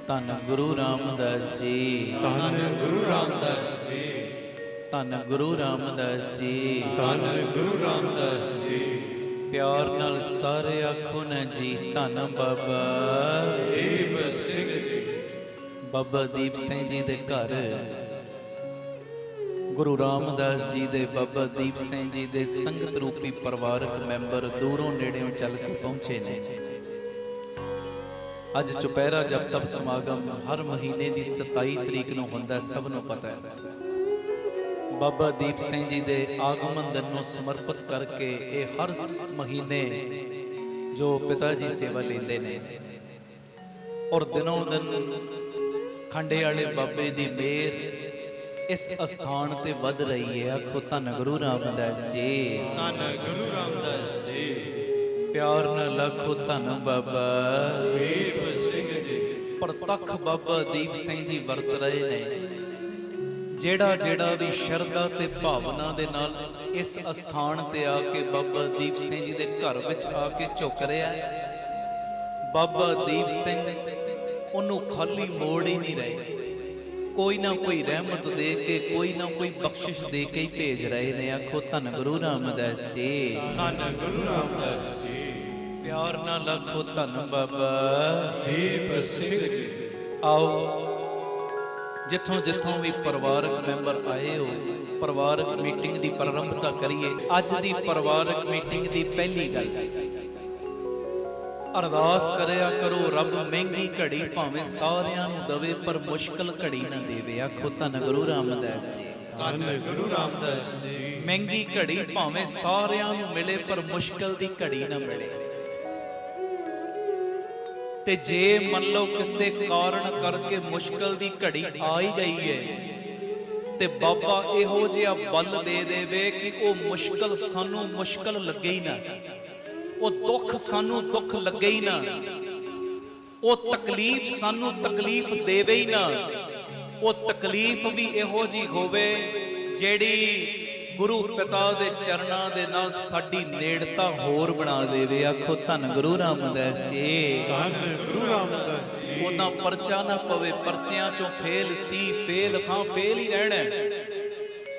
ਧੰਨ ਗੁਰੂ ਰਾਮਦਾਸ ਜੀ, ਧੰਨ ਗੁਰੂ ਰਾਮਦਾਸ ਜੀ, ਧੰਨ ਗੁਰੂ ਰਾਮਦਾਸ ਜੀ, ਧੰਨ ਗੁਰੂ ਰਾਮਦਾਸ ਜੀ। ਪਿਆਰ ਨਾਲ ਸਾਰੇ ਆਖੋ ਨਾ ਜੀ, ਧੰਨ ਬਾਬਾ ਦੀਪ ਸਿੰਘ ਜੀ। ਬਾਬਾ ਦੀਪ ਸਿੰਘ ਜੀ ਦੇ ਘਰ ਗੁਰੂ ਰਾਮਦਾਸ ਜੀ ਦੇ, ਬਾਬਾ ਦੀਪ ਸਿੰਘ ਜੀ ਦੇ ਸੰਗਤ ਰੂਪੀ ਪਰਿਵਾਰਕ ਮੈਂਬਰ ਦੂਰੋਂ ਨੇੜਿਓਂ ਚੱਲ ਕੇ ਪਹੁੰਚੇ ਨੇ। ਅੱਜ ਚੁਪਹਿਰਾ ਜਪ ਤਪ ਸਮਾਗਮ ਹਰ ਮਹੀਨੇ ਦੀ 27 ਤਰੀਕ ਨੂੰ ਹੁੰਦਾ, ਸਭ ਨੂੰ ਪਤਾ ਹੈ। ਬਾਬਾ ਦੀਪ ਸਿੰਘ ਜੀ ਦੇ ਆਗਮਨ ਦਿਨ ਨੂੰ ਸਮਰਪਿਤ ਕਰਕੇ ਇਹ ਹਰ ਮਹੀਨੇ ਜੋ ਪਿਤਾ ਜੀ ਸੇਵਾ ਲੈਂਦੇ ਨੇ, ਔਰ ਦਿਨੋਂ ਦਿਨ ਖੰਡੇ ਵਾਲੇ ਬਾਬੇ ਦੀ ਮਿਹਰ ਇਸ ਅਸਥਾਨ ਤੇ ਵੱਧ ਰਹੀ ਹੈ। ਆਖੋ ਧੰਨ ਗੁਰੂ ਰਾਮਦਾਸ ਜੀ, ਧੰਨ ਗੁਰੂ ਰਾਮਦਾਸ ਜੀ। ਪਿਆਰ ਨਾਲ ਆਖੋ ਧੰਨ ਬਾਬਾ ਦੀਪ ਸਿੰਘ ਜੀ। ਪ੍ਰਤੱਖ ਬਾਬਾ ਦੀਪ ਸਿੰਘ ਜੀ ਵਰਤ ਰਹੇ ਨੇ। ਜਿਹੜਾ ਵੀ ਸ਼ਰਧਾ ਤੇ ਭਾਵਨਾ ਦੇ ਨਾਲ ਇਸ ਅਸਥਾਨ ਤੇ ਆ ਕੇ ਬਾਬਾ ਦੀਪ ਸਿੰਘ ਜੀ ਦੇ ਘਰ ਵਿੱਚ ਆ ਕੇ ਝੁਕ ਰਿਹਾ ਹੈ, ਬਾਬਾ ਦੀਪ ਸਿੰਘ ਉਹਨੂੰ ਖਾਲੀ ਮੋੜ ਹੀ ਨਹੀਂ ਰਹੇ। ਕੋਈ ਨਾ ਕੋਈ ਰਹਿਮਤ ਦੇ ਕੇ, ਕੋਈ ਨਾ ਕੋਈ ਬਖਸ਼ਿਸ਼ ਦੇ ਕੇ ਹੀ ਭੇਜ ਰਹੇ ਨੇ। ਆਖੋ ਧੰਨ ਗੁਰੂ ਰਾਮਦਾਸ ਜੀ, ਧੰਨ ਗੁਰੂ ਰਾਮਦਾਸ ਜੀ। ਪਿਆਰ ਨਾਲ ਆਖੋ ਧੰਨ ਬਾਬਾ ਦੀਪ ਸਿੰਘ ਜੀ। ਆਓ ਜਿੱਥੋਂ ਜਿੱਥੋਂ ਵੀ ਪਰਿਵਾਰਕ ਮੈਂਬਰ ਆਏ ਹੋ, ਪਰਿਵਾਰਕ ਮੀਟਿੰਗ ਦੀ ਪ੍ਰਾਰੰਭਤਾ ਕਰੀਏ। ਅੱਜ ਦੀ ਪਰਿਵਾਰਕ ਮੀਟਿੰਗ ਦੀ ਪਹਿਲੀ ਗੱਲ, ਅਰਦਾਸ ਕਰਿਆ ਕਰੋ ਰੱਬ ਮਹਿੰਗੀ ਘੜੀ ਭਾਵੇਂ ਸਾਰਿਆਂ ਨੂੰ ਦਵੇ ਪਰ ਮੁਸ਼ਕਲ ਘੜੀ ਨਾ ਦੇਵੇ। ਆਖੋ ਧੰਨ ਗੁਰੂ ਰਾਮਦਾਸ ਜੀ, ਧੰਨ ਗੁਰੂ ਰਾਮਦਾਸ ਜੀ। ਮਹਿੰਗੀ ਘੜੀ ਭਾਵੇਂ ਸਾਰਿਆਂ ਨੂੰ ਮਿਲੇ ਪਰ ਮੁਸ਼ਕਲ ਦੀ ਘੜੀ ਨਾ ਮਿਲੇ। ਤੇ ਜੇ ਮੰਨ ਲਓ ਕਿਸੇ ਕਾਰਨ ਕਰਕੇ ਮੁਸ਼ਕਲ ਦੀ ਘੜੀ ਆ ਹੀ ਗਈ ਹੈ ਤੇ ਬਾਬਾ ਇਹੋ ਜਿਹਾ ਬਲ ਦੇ ਦੇਵੇ ਕਿ ਉਹ ਮੁਸ਼ਕਲ ਸਾਨੂੰ ਮੁਸ਼ਕਲ ਲੱਗੇ ਹੀ ਨਾ, ਉਹ ਦੁੱਖ ਸਾਨੂੰ ਦੁੱਖ ਲੱਗੇ ਹੀ ਨਾ, ਉਹ ਤਕਲੀਫ ਸਾਨੂੰ ਤਕਲੀਫ ਦੇਵੇ ਹੀ ਨਾ। ਉਹ ਤਕਲੀਫ ਵੀ ਇਹੋ ਜਿਹੀ ਹੋਵੇ ਜਿਹੜੀ ਗੁਰੂ ਪਿਤਾ ਦੇ ਚਰਨਾਂ ਦੇ ਨਾਲ ਸਾਡੀ ਨੇੜਤਾ ਹੋਰ ਬਣਾ ਦੇਵੇ। ਆਖੋ ਧੰਨ ਗੁਰੂ ਰਾਮਦਾਸ ਜੀ, ਧੰਨ ਗੁਰੂ ਰਾਮਦਾਸ ਜੀ। ਉਹਦਾ ਪਰਚਾ ਨਾ ਪਵੇ, ਪਰਚਿਆਂ ਚੋਂ ਫੇਲ ਸੀ, ਫੇਲ ਥਾਂ ਫੇਲ ਹੀ ਰਹਿਣਾ।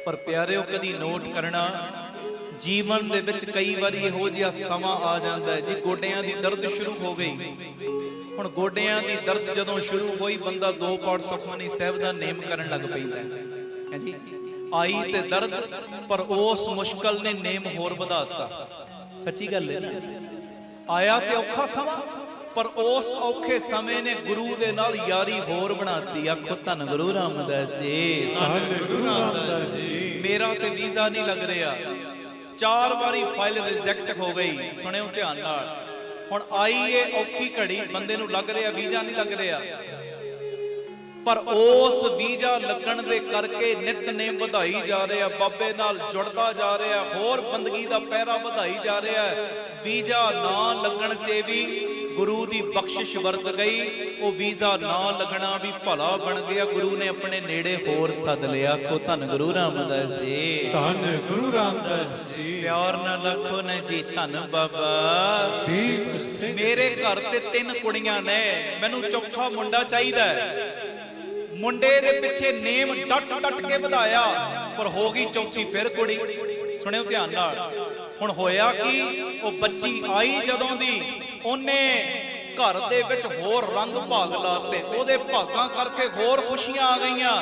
ਪਰ ਪਿਆਰਿਓ ਕਦੀ ਨੋਟ ਕਰਨਾ, ਜੀਵਨ ਦੇ ਵਿੱਚ ਕਈ ਵਾਰੀ ਇਹੋ ਜਿਹਾ ਸਮਾਂ ਆ ਜਾਂਦਾ ਹੈ ਜੀ, ਗੋਡਿਆਂ ਦੀ ਦਰਦ ਸ਼ੁਰੂ ਹੋ ਗਈ। ਹੁਣ ਗੋਡਿਆਂ ਦੀ ਦਰਦ ਜਦੋਂ ਸ਼ੁਰੂ ਹੋਈ, ਬੰਦਾ 2 ਪਾਠ ਸੁਖਮਨੀ ਸਾਹਿਬ ਦਾ ਨੇਮ ਕਰਨ ਲੱਗ ਪੈਂਦਾ ਹੈ ਜੀ। ਆਈ ਤੇ ਦਰਦ, ਪਰ ਉਸ ਮੁਸ਼ਕਲ ਨੇ ਨੇਮ ਹੋਰ ਵਧਾ ਦਿੱਤਾ। ਸੱਚੀ ਗੱਲ ਹੈ ਨਾ, ਆਇਆ ਤੇ ਔਖਾ ਸਮਾਂ, ਪਰ ਉਸ ਔਖੇ ਸਮੇਂ ਨੇ ਗੁਰੂ ਦੇ ਨਾਲ ਯਾਰੀ ਹੋਰ ਬਣਾਤੀ। ਆਖੋ ਧੰਨ ਗੁਰੂ ਰਾਮਦਾਸ ਜੀ, ਧੰਨ ਗੁਰੂ ਰਾਮਦਾਸ ਜੀ। ਮੇਰਾ ਤੇ ਵੀਜ਼ਾ ਨਹੀਂ ਲੱਗ ਰਿਹਾ, 4 ਵਾਰੀ ਫਾਈਲ ਰਿਜੈਕਟ ਹੋ ਗਈ। ਸੁਣਿਓ ਧਿਆਨ ਨਾਲ, ਹੁਣ ਆਈ ਏ ਔਖੀ ਘੜੀ, ਬੰਦੇ ਨੂੰ ਲੱਗ ਰਿਹਾ ਵੀਜ਼ਾ ਨਹੀਂ ਲੱਗ ਰਿਹਾ, ਪਰ ਉਸ ਵੀਜ਼ਾ ਲੱਗਣ ਦੇ ਕਰਕੇ ਨਿਤਨੇਮ ਵਧਾਈ ਜਾ ਰਿਹਾ, ਬਾਬੇ ਨਾਲ ਜੁੜਦਾ ਜਾ ਰਿਹਾ, ਹੋਰ ਬੰਦਗੀ ਦਾ ਪਹਿਰਾ ਵਧਾਈ ਜਾ ਰਿਹਾ। ਵੀਜ਼ਾ ਨਾ ਲੱਗਣ 'ਚ ਵੀ ਗੁਰੂ ਦੀ ਬਖਸ਼ਿਸ਼ ਵਰਤ ਗਈ, ਉਹ ਵੀਜ਼ਾ ਨਾ ਲੱਗਣਾ ਵੀ ਭਲਾ ਬਣ ਗਿਆ। ਗੁਰੂ ਨੇ ਆਪਣੇ ਨੇੜੇ ਹੋਰ ਸੱਦ ਲਿਆ। ਆਖੋ ਧੰਨ ਗੁਰੂ ਰਾਮਦਾਸ ਜੀ, ਧੰਨ ਗੁਰੂ ਰਾਮਦਾਸ ਜੀ। ਪਿਆਰ ਨਾਲ ਆਖੋ ਨਾ ਜੀ, ਧੰਨ ਬਾਬਾ ਦੀਪ ਸਿੰਘ। ਮੇਰੇ ਘਰ ਤੇ 3 ਕੁੜੀਆਂ ਨੇ, ਮੈਨੂੰ ਚੌਥਾ ਮੁੰਡਾ ਚਾਹੀਦਾ ਹੈ। ਮੁੰਡੇ ਦੇ ਪਿੱਛੇ ਨੇਮ ਡਟ ਕੇ ਵਧਾਇਆ, ਪਰ ਹੋ ਗਈ ਚੌਥੀ ਫਿਰ ਕੁੜੀ। ਸੁਣਿਓ ਧਿਆਨ ਨਾਲ, ਹੁਣ ਹੋਇਆ ਕੀ, ਉਹ ਬੱਚੀ ਆਈ ਜਦੋਂ ਦੀ, ਉਹਨੇ ਘਰ ਦੇ ਵਿੱਚ ਹੋਰ ਰੰਗ ਭਾਗ ਲਾਤੇ, ਉਹਦੇ ਭਾਗਾਂ ਕਰਕੇ ਹੋਰ ਖੁਸ਼ੀਆਂ ਆ ਗਈਆਂ।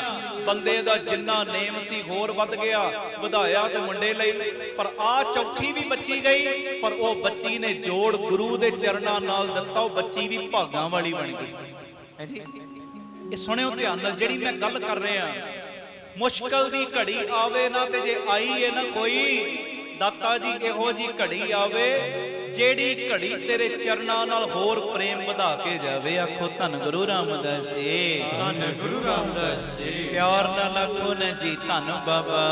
ਬੰਦੇ ਦਾ ਜਿੰਨਾ ਨੇਮ ਸੀ ਹੋਰ ਵੱਧ ਗਿਆ, ਵਧਾਇਆ ਤੇ ਮੁੰਡੇ ਲਈ। ਪਰ ਆ ਚੌਥੀ ਵੀ ਬੱਚੀ ਗਈ, ਪਰ ਉਹ ਬੱਚੀ ਨੇ ਜੋੜ ਗੁਰੂ ਦੇ ਚਰਨਾਂ ਨਾਲ ਦਿੱਤਾ, ਉਹ ਬੱਚੀ ਵੀ ਭਾਗਾਂ ਵਾਲੀ ਬਣ ਗਈ ਹੈ ਜੀ। ਇਹ ਸੁਣਿਓ ਧਿਆਨ ਨਾਲ, ਜਿਹੜੀ ਮੈਂ ਗੱਲ ਕਰ ਰਿਹਾ, ਮੁਸ਼ਕਲ ਦੀ ਘੜੀ ਆਵੇ ਨਾ, ਤੇ ਜੇ ਆਈ ਹੈ ਨਾ ਕੋਈ, ਦਾਤਾ ਜੀ ਇਹੋ ਜੀ ਘੜੀ ਆਵੇ ਜਿਹੜੀ ਘੜੀ ਤੇਰੇ ਚਰਨਾਂ ਨਾਲ ਹੋਰ ਪ੍ਰੇਮ ਵਧਾ ਕੇ ਜਾਵੇ। ਆਖੋ ਧੰਨ ਗੁਰੂ ਰਾਮਦਾਸ ਜੀ, ਧੰਨ ਗੁਰੂ ਰਾਮਦਾਸ ਜੀ। ਪਿਆਰ ਨਾਲ ਆਖੋ ਨਾ ਜੀ, ਧੰਨ ਬਾਬਾ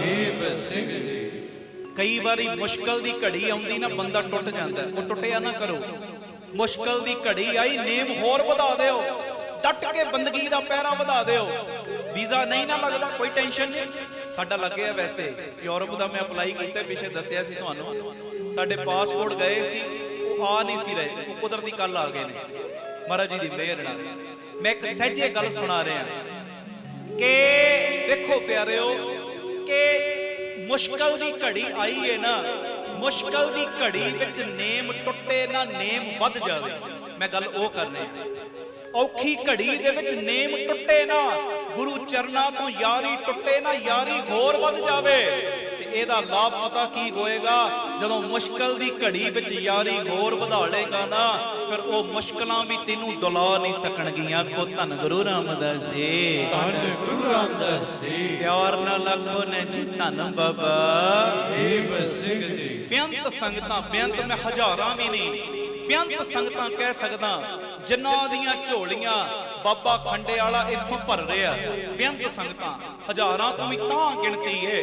ਦੀਪ ਸਿੰਘ ਜੀ। ਕਈ ਵਾਰੀ ਮੁਸ਼ਕਲ ਦੀ ਘੜੀ ਆਉਂਦੀ ਨਾ, ਬੰਦਾ ਟੁੱਟ ਜਾਂਦਾ, ਉਹ ਟੁੱਟਿਆ ਨਾ ਕਰੋ। ਮੁਸ਼ਕਲ ਦੀ ਘੜੀ ਆਈ, ਨੇਮ ਹੋਰ ਵਧਾ ਦਿਓ, ਡਟ ਕੇ ਬੰਦਗੀ ਦਾ ਪਹਿਰਾ ਵਧਾ ਦਿਓ। ਵੀਜ਼ਾ ਨਹੀਂ ਨਾ ਲੱਗਦਾ, ਕੋਈ ਟੈਨਸ਼ਨ ਨਹੀਂ, ਸਾਡਾ ਲੱਗਿਆ। ਵੈਸੇ ਯੂਰਪ ਦਾ ਮੈਂ ਅਪਲਾਈ ਕੀਤਾ, ਪਿੱਛੇ ਦੱਸਿਆ ਸੀ ਤੁਹਾਨੂੰ। ਸਾਡੇ ਪਾਸਪੋਰਟ ਗਏ ਸੀ, ਉਹ ਆ ਨਹੀਂ ਸੀ ਰਹੇ, ਉਹ ਕੁਦਰਤੀ ਕੱਲ ਆ ਗਏ ਨੇ ਮਹਾਰਾਜ ਜੀ ਦੀ ਮਿਹਰ ਨਾਲ। मैं एक सहजे गल सुना रहा कि देखो प्यारिओ कि मुश्किल की घड़ी आई है ना, मुश्किल की घड़ी विच नेम टुटे ना नेम वध जावे। मैं गल ओ करने औखी घड़ी दे विच नेम टुटे ना, गुरु चरना तो यारी टुटे ना यारी होर वध जावे। ਇਹਦਾ ਲਾਭ ਪਤਾ ਕੀ ਹੋਏਗਾ, ਜਦੋਂ ਮੁਸ਼ਕਲ ਦੀ ਘੜੀ ਵਿੱਚ ਯਾਰੀ ਹੋਰ ਵਧਾ ਲੇਗਾ ਨਾ, ਫਿਰ ਉਹ ਮੁਸ਼ਕਲਾਂ ਵੀ ਤੈਨੂੰ ਡੁਲਾ ਨਹੀਂ ਸਕਣਗੀਆਂ। ਆਖੋ ਧੰਨ ਗੁਰੂ ਰਾਮਦਾਸ ਜੀ, ਧੰਨ ਗੁਰੂ ਰਾਮਦਾਸ ਜੀ। ਪਿਆਰ ਨਾਲ ਆਖੋ ਨੇ ਜੀ ਧੰਨ ਬਾਬਾ ਦੀਪ ਸਿੰਘ ਜੀ। ਬੇਅੰਤ ਸੰਗਤਾਂ, ਬੇਅੰਤ ਮੈਂ ਹਜ਼ਾਰਾਂ ਵੀ ਨਹੀਂ, ਬੇਅੰਤ ਸੰਗਤਾਂ ਕਹਿ ਸਕਦਾ ਜਿਨ੍ਹਾਂ ਦੀਆਂ ਝੋਲੀਆਂ ਬਾਬਾ ਖੰਡੇ ਵਾਲਾ ਇੱਥੋਂ ਭਰ ਰਿਹਾ। ਬੇਅੰਤ ਸੰਗਤਾਂ ਹਜ਼ਾਰਾਂ ਤੋਂ ਵੀ ਤਾਂ ਗਿਣਤੀ ਏ।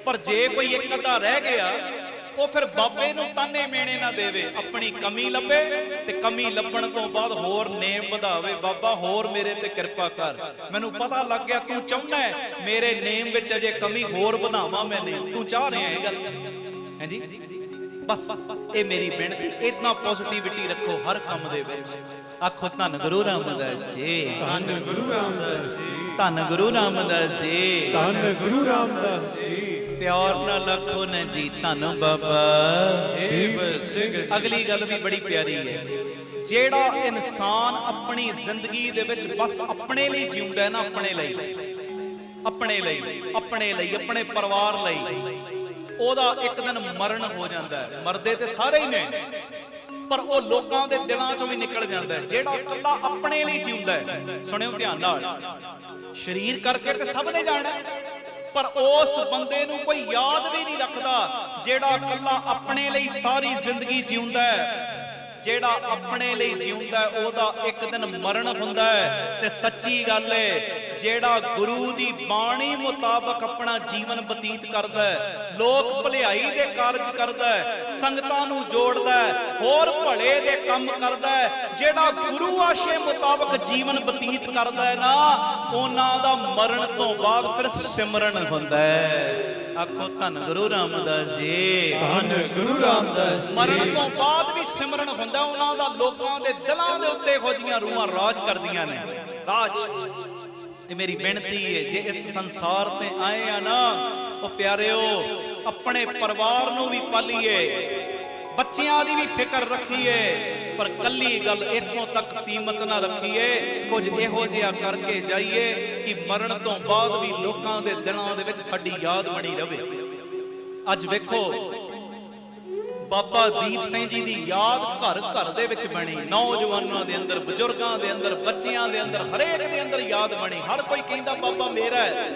पर जे कोई एक अद्धा रह गया वो फिर बाबे नूं ताने मेणे ना देवे, अपनी कमी लभे ते कमी लभण तो बाद होर नेम वधावे। बाबा होर मेरे ते किरपा कर, मैनूं पता लग गया तू चाहुंदा है मेरे नेम विच अजे कमी होर वधावां। मैं नेम तू चाह रहा है गल है जी। बस ये मेरी बेनती, इतना पॉजिटिविटी रखो हर काम दे विच। आखो धन गुरु रामदास जी, धन गुरु रामदास जी, धन गुरु रामदास जी, धन गुरु रामदास जी। प्यार नाल आखो ने जी धन बाबा ਦੀਪ ਸਿੰਘ ਜੀ। अगली गल भी बड़ी प्यारी है, जेड़ा इंसान अपनी जिंदगी दे विच बस अपने लिए जीउंदा है ना, अपने लिए, अपने लिए, अपने लिए, अपने परिवार लिए, ओदा एक दिन मरण हो जाता है। मरदे ते सारे ही ने, पर वो लोगों के दिलों चों भी निकल जाता है। जेड़ा कल्ला अपने लिए जीउंदा है, सुनियो ध्यान नाल, शरीर करके ते सब ने जाना है, पर उस बंदे नूं कोई याद भी नहीं रखता जेड़ा कल्ला अपने लिए सारी जिंदगी जीउंदा है। जेड़ा अपने लिए जीउंदा है ओदा एक दिन मरण हुंदा है। ते सच्ची गल है, जेड़ा गुरु दी बाणी मुताबक अपना जीवन बतीत करदा है, लोक भलाई दे कारज करदा है, संगतां नूं जोड़दा है, होर भले दे काम करदा है, जेड़ा गुरु आशे मुताबक जीवन बतीत करदा है ना, उन्हां दा मरण तो बाद फिर सिमरन हुंदा है। आखो धन गुरु रामदास जी, धन गुरु रामदास जी। मरण तो बाद भी सिमरन हुंदा उन्हां दा, लोकां दे दिलां दे उत्ते हो जिहियां रूहां राज करदियां ने। राज ते मेरी बेनती है, जे इस संसार ते आए आ ना, ओ प्यारिओ अपने परिवार नूं भी पालीए, बच्चियां दी भी फिक्र रखीए, पर कल्ली गल इत्थों तक सीमित ना रखीए। कुछ इहो जिहा करके जाइए कि मरण तो बाद भी लोकां दे दिलां दे विच साडी याद बनी रहे। अज वेखो बाबा दीप सिंह जी दी याद घर घर दे विच बनी, नौजवानां दे अंदर, बजुर्गां दे अंदर, बच्चियां दे अंदर, हरेक दे अंदर याद बनी। हर कोई कहंदा बाबा मेरा है।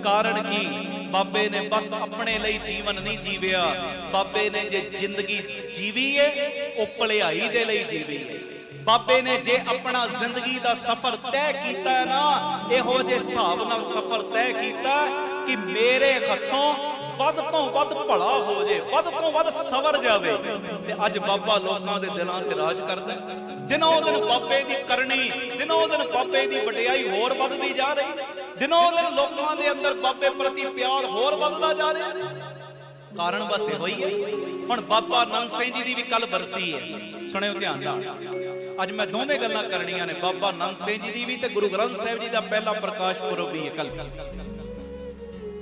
कारण की बाबे ने बस अपने लिए जीवन नहीं जीविया, बाबे ने जे जिंदगी जीवी है वो भलाई दे लिए जीवी है। बाबे ने जे अपना जिंदगी दा सफर तय कीता है ना, इहो जे हिसाब नाल सफर तय कीता कि मेरे हथों वध तो वध भला हो जाए, वध तो वध सवर जावे। ते अज बाबा लोकां दे दिलां ते राज करदा है। दिनों दिन बाबे दी करनी, दिनों दिन बाबे दी वडियाई होर वधदी जा रही, दिनों दिन लोकां दे अंदर बाबे प्रति प्यार होर वधदा जा रहा। कारण बस इहो ही है। हुण बाबा नंद सिंह जी दी भी कल बरसी है, सुणियो ध्यान नाल। अज मैं दोवें गल्लां करनियां ने, बाबा नंद सिंह जी दी भी ते गुरु ग्रंथ साहिब जी दा पहला प्रकाश पुरब भी है कल।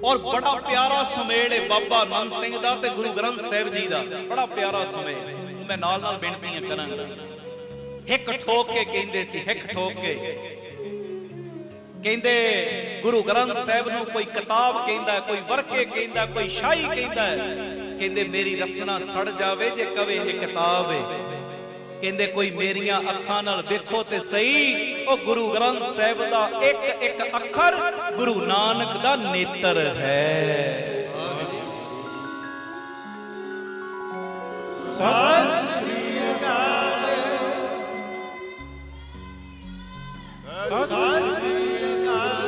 और बड़ा प्यारा सुमेल है बाबा नंद सिंह दा ते गुरु ग्रंथ साहिब जी दा, बड़ा प्यारा सुमेल। मैं नाल नाल बेनतियां करांगा। हिक ठोक के कहंदे सी, हिक ठोक के कहंदे गुरु ग्रंथ साहिब नूं कोई किताब कहंदा, कोई वरके कहंदा, कोई शाही कहंदा है। कहंदे मेरी रसना सड़ जावे जे कवे ये किताब है। कहंदे कोई मेरियां अखां नाल देखो ते सही, ओ गुरु ग्रंथ साहिब दा एक एक अखर गुरु नानक दा नेत्र है। सत श्री अकाल, सत श्री अकाल।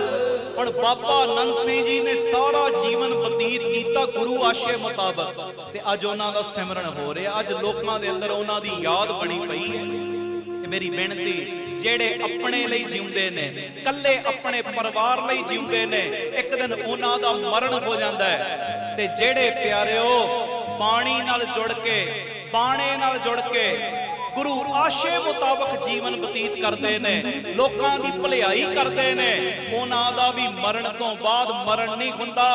पर बाबा नंद सिंह जी ने सारा जीवन बतीत किया गुरु आशे मुताबक, ते अज उन्हां दा सिमरन हो रहा। अज लोकां दे अंदर उन्हां दी याद बनी पई है। मेरी बेनती, जेड़े अपने लिए जीउंदे ने, कल्ले अपने परिवार लिए जीउंदे ने, एक दिन उन्हां दा मरण हो जाता है। ते जेड़े प्यारिओ बाणी नाल जुड़ के, बाणे नाल जुड़ के, ਗੁਰੂ ਆਸ਼ੇ ਮੁਤਾਬਕ ਜੀਵਨ ਬਤੀਤ ਕਰਦੇ ਨੇ, ਲੋਕਾਂ ਦੀ ਭਲਾਈ ਕਰਦੇ ਨੇ, ਉਹਨਾਂ ਦਾ ਵੀ ਮਰਨ ਤੋਂ ਬਾਅਦ ਮਰਨ ਨਹੀਂ ਹੁੰਦਾ,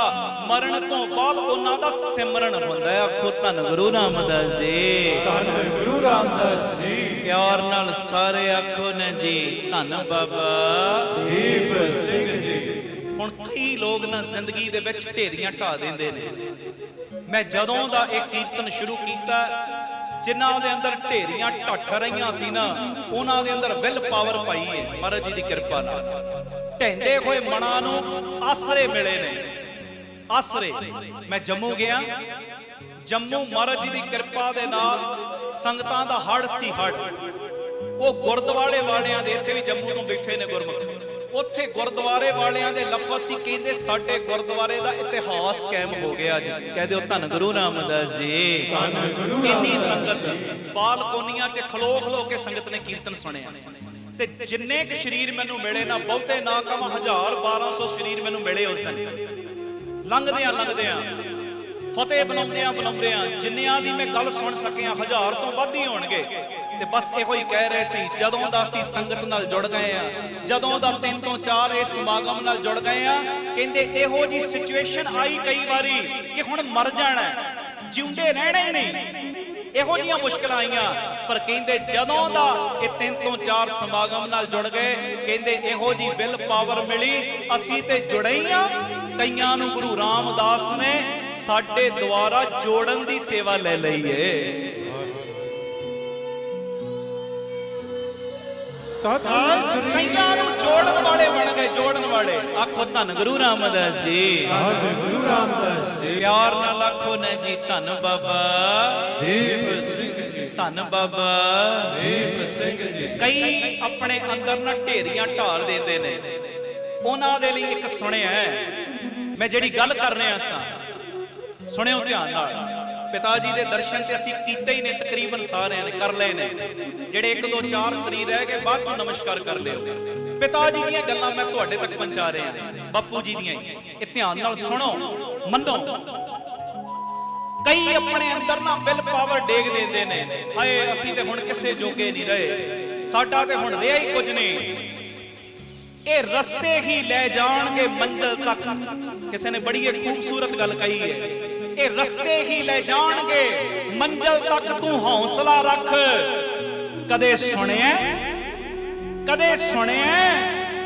ਮਰਨ ਤੋਂ ਬਾਅਦ ਉਹਨਾਂ ਦਾ ਸਿਮਰਨ ਹੁੰਦਾ ਹੈ। ਆਖੋ ਧੰਨ ਗੁਰੂ ਰਾਮਦਾਸ ਜੀ, ਧੰਨ ਗੁਰੂ ਰਾਮਦਾਸ ਜੀ। ਪਿਆਰ ਨਾਲ ਸਾਰੇ ਆਖੋ ਨੇ ਜੀ, ਧੰਨ ਬਾਬਾ ਦੀਪ ਸਿੰਘ ਜੀ। ਹੁਣ ਕਈ ਲੋਕ ਨਾ ਜ਼ਿੰਦਗੀ ਦੇ ਵਿੱਚ ਢੇਰੀਆਂ ਢਾ ਦਿੰਦੇ ਨੇ। ਮੈਂ ਜਦੋਂ ਦਾ ਇਹ ਕੀਰਤਨ ਸ਼ੁਰੂ ਕੀਤਾ, ਜਿਨ੍ਹਾਂ ਦੇ ਅੰਦਰ ਢੇਰੀਆਂ ਢੱਠ ਰਹੀਆਂ ਸੀ ਨਾ, ਉਹਨਾਂ ਦੇ ਅੰਦਰ ਵਿਲ ਪਾਵਰ ਪਾਈ ਹੈ ਮਹਾਰਾਜ ਜੀ ਦੀ ਕਿਰਪਾ ਨਾਲ। ਢਹਿੰਦੇ ਹੋਏ ਮਨਾਂ ਨੂੰ ਆਸਰੇ ਮਿਲੇ ਨੇ, ਆਸਰੇ। ਮੈਂ ਜੰਮੂ ਗਿਆ, ਜੰਮੂ ਮਹਾਰਾਜ ਜੀ ਦੀ ਕਿਰਪਾ ਦੇ ਨਾਲ ਸੰਗਤਾਂ ਦਾ ਹੜ ਸੀ, ਹੜ। ਉਹ ਗੁਰਦੁਆਰੇ ਵਾਲਿਆਂ ਦੇ, ਇੱਥੇ ਵੀ ਜੰਮੂ ਤੋਂ ਬੈਠੇ ਨੇ ਗੁਰਮੁਖ, ਉੱਥੇ ਗੁਰਦੁਆਰੇ ਵਾਲਿਆਂ ਦੇ ਲਫ਼ਜ਼ ਸੀ, ਕਹਿੰਦੇ ਸਾਡੇ ਗੁਰਦੁਆਰੇ ਦਾ ਇਤਿਹਾਸ ਕਾਇਮ ਹੋ ਗਿਆ ਅੱਜ। ਕਹਿ ਦਿਓ ਧੰਨ ਗੁਰੂ ਰਾਮਦਾਸ ਜੀ। ਧੰਨ ਗੁਰੂ ਇੰਨੀ ਰਾਮਦਾਸ ਸੰਗਤ ਬਾਲਕੋਨੀਆਂ 'ਚ ਖਲੋ ਖਲੋ ਕੇ ਸੰਗਤ ਨੇ ਕੀਰਤਨ ਸੁਣਿਆ। ਤੇ ਜਿੰਨੇ ਕੁ ਸ਼ਰੀਰ ਮੈਨੂੰ ਮਿਲੇ ਨਾ, ਬਹੁਤੇ ਨਾ ਕਵਾਂ 1000-1200 ਸ਼ਰੀਰ ਮੈਨੂੰ ਮਿਲੇ ਉਸ ਦਿਨ। ਲੰਘਦਿਆਂ ਲੰਘਦਿਆਂ, ਫਤਿਹ ਬਣਾਉਂਦਿਆਂ ਜਿੰਨਿਆਂ ਦੀ ਮੈਂ ਗੱਲ ਸੁਣ ਸਕਿਆ 1000 ਤੋਂ ਵੱਧ ਹੀ ਹੋਣਗੇ। ਤੇ ਬਸ ਇਹੋ ਹੀ ਕਹਿ ਰਹੇ ਸੀ, ਜਦੋਂ ਦਾ ਅਸੀਂ ਸੰਗਤ ਨਾਲ ਜੁੜ ਗਏ ਆ, ਜਦੋਂ ਦਾ 3 ਤੋਂ 4 ਇਸ ਸਮਾਗਮ ਨਾਲ ਜੁੜ ਗਏ ਆ, ਕਹਿੰਦੇ ਇਹੋ ਜੀ ਸਿਚੁਏਸ਼ਨ ਆਈ ਕਈ ਵਾਰੀ ਕਿ ਹੁਣ ਮਰ ਜਾਣਾ, ਜਿਉਂਦੇ ਰਹਿਣਾ ਹੀ ਨਹੀਂ, ਇਹੋ ਜੀਆਂ ਮੁਸ਼ਕਲਾਂ ਆਈਆਂ। ਪਰ ਕਹਿੰਦੇ ਜਦੋਂ ਦਾ ਇਹ 3 ਤੋਂ 4 ਸਮਾਗਮ ਨਾਲ ਜੁੜ ਗਏ, ਕਹਿੰਦੇ ਇਹੋ ਜੀ ਵਿਲ ਪਾਵਰ ਮਿਲੀ, ਅਸੀਂ ਤੇ ਜੁੜੇ ਹੀ ਆ। ਕਈਆਂ ਨੂੰ ਗੁਰੂ ਰਾਮਦਾਸ ਨੇ ਸਾਡੇ ਦੁਆਰਾ ਜੋੜਨ ਦੀ ਸੇਵਾ ਲੈ ਲਈ ਏ। ਕਈਆਂ ਨੂੰ ਜੋੜਨ ਵਾਲੇ ਬਣ ਗਏ, ਜੋੜਨ ਵਾਲੇ। ਆਖੋ ਧੰਨ ਗੁਰੂ ਰਾਮਦਾਸ ਜੀ, ਧੰਨ ਗੁਰੂ ਰਾਮਦਾਸ ਜੀ। ਪਿਆਰ ਨਾਲ ਆਖੋ ਨੇ ਜੀ, ਧੰਨ ਬਾਬਾ ਦੀਪ ਸਿੰਘ ਜੀ, ਧੰਨ ਬਾਬਾ ਦੀਪ ਸਿੰਘ ਜੀ। ਕਈ ਆਪਣੇ ਅੰਦਰ ਨਾ ਢੇਰੀਆਂ ਢਾਲ ਦਿੰਦੇ ਨੇ, ਉਹਨਾਂ ਦੇ ਲਈ ਇੱਕ ਸੁਣਿਆ ਮੈਂ ਜਿਹੜੀ ਗੱਲ ਕਰ ਰਿਹਾ ਸਾਂ, ਸੁਣਿਓ ਧਿਆਨ ਨਾਲ। ਪਿਤਾ ਜੀ ਦੇ ਦਰਸ਼ਨ ਤੇ ਅਸੀਂ ਕੀਤੇ ਹੀ ਨੇ, ਤਕਰੀਬਨ ਸਾਰਿਆਂ ਨੇ ਕਰ ਲਏ ਨੇ। ਜਿਹੜੇ 1 2 4 ਸਰੀਰ ਰਹਿ ਗਏ, ਬਾਅਦ ਚੋਂ ਨਮਸਕਾਰ ਕਰ ਲਿਓ। ਪਿਤਾ ਜੀ ਦੀਆਂ ਗੱਲਾਂ ਮੈਂ ਤੁਹਾਡੇ ਤੱਕ ਪਹੁੰਚਾ ਰਿਹਾ, ਬਾਪੂ ਜੀ ਦੀਆਂ। ਇਹ ਧਿਆਨ ਨਾਲ ਸੁਣੋ, ਮੰਨੋ। ਕਈ ਆਪਣੇ ਅੰਦਰ ਨਾ ਵਿਲ ਪਾਵਰ ਡੇਗ ਦਿੰਦੇ ਨੇ, ਹਾਏ ਅਸੀਂ ਤੇ ਹੁਣ ਕਿਸੇ ਜੋਗੇ ਨਹੀਂ ਰਹੇ, ਸਾਡਾ ਤੇ ਹੁਣ ਰਿਹਾ ਹੀ ਕੁਝ ਨਹੀਂ। ਇਹ ਰਸਤੇ ਹੀ ਲੈ ਜਾਣਗੇ ਮੰਜ਼ਿਲ ਤੱਕ। ਕਿਸੇ ਨੇ ਬੜੀ ਖੂਬਸੂਰਤ ਗੱਲ ਕਹੀ ਹੈ, ਇਹ ਰਸਤੇ ਹੀ ਲੈ ਜਾਣਗੇ ਮੰਜ਼ਿਲ ਤੱਕ, ਤੂੰ ਹੌਸਲਾ ਰੱਖ। ਕਦੇ ਸੁਣਿਆ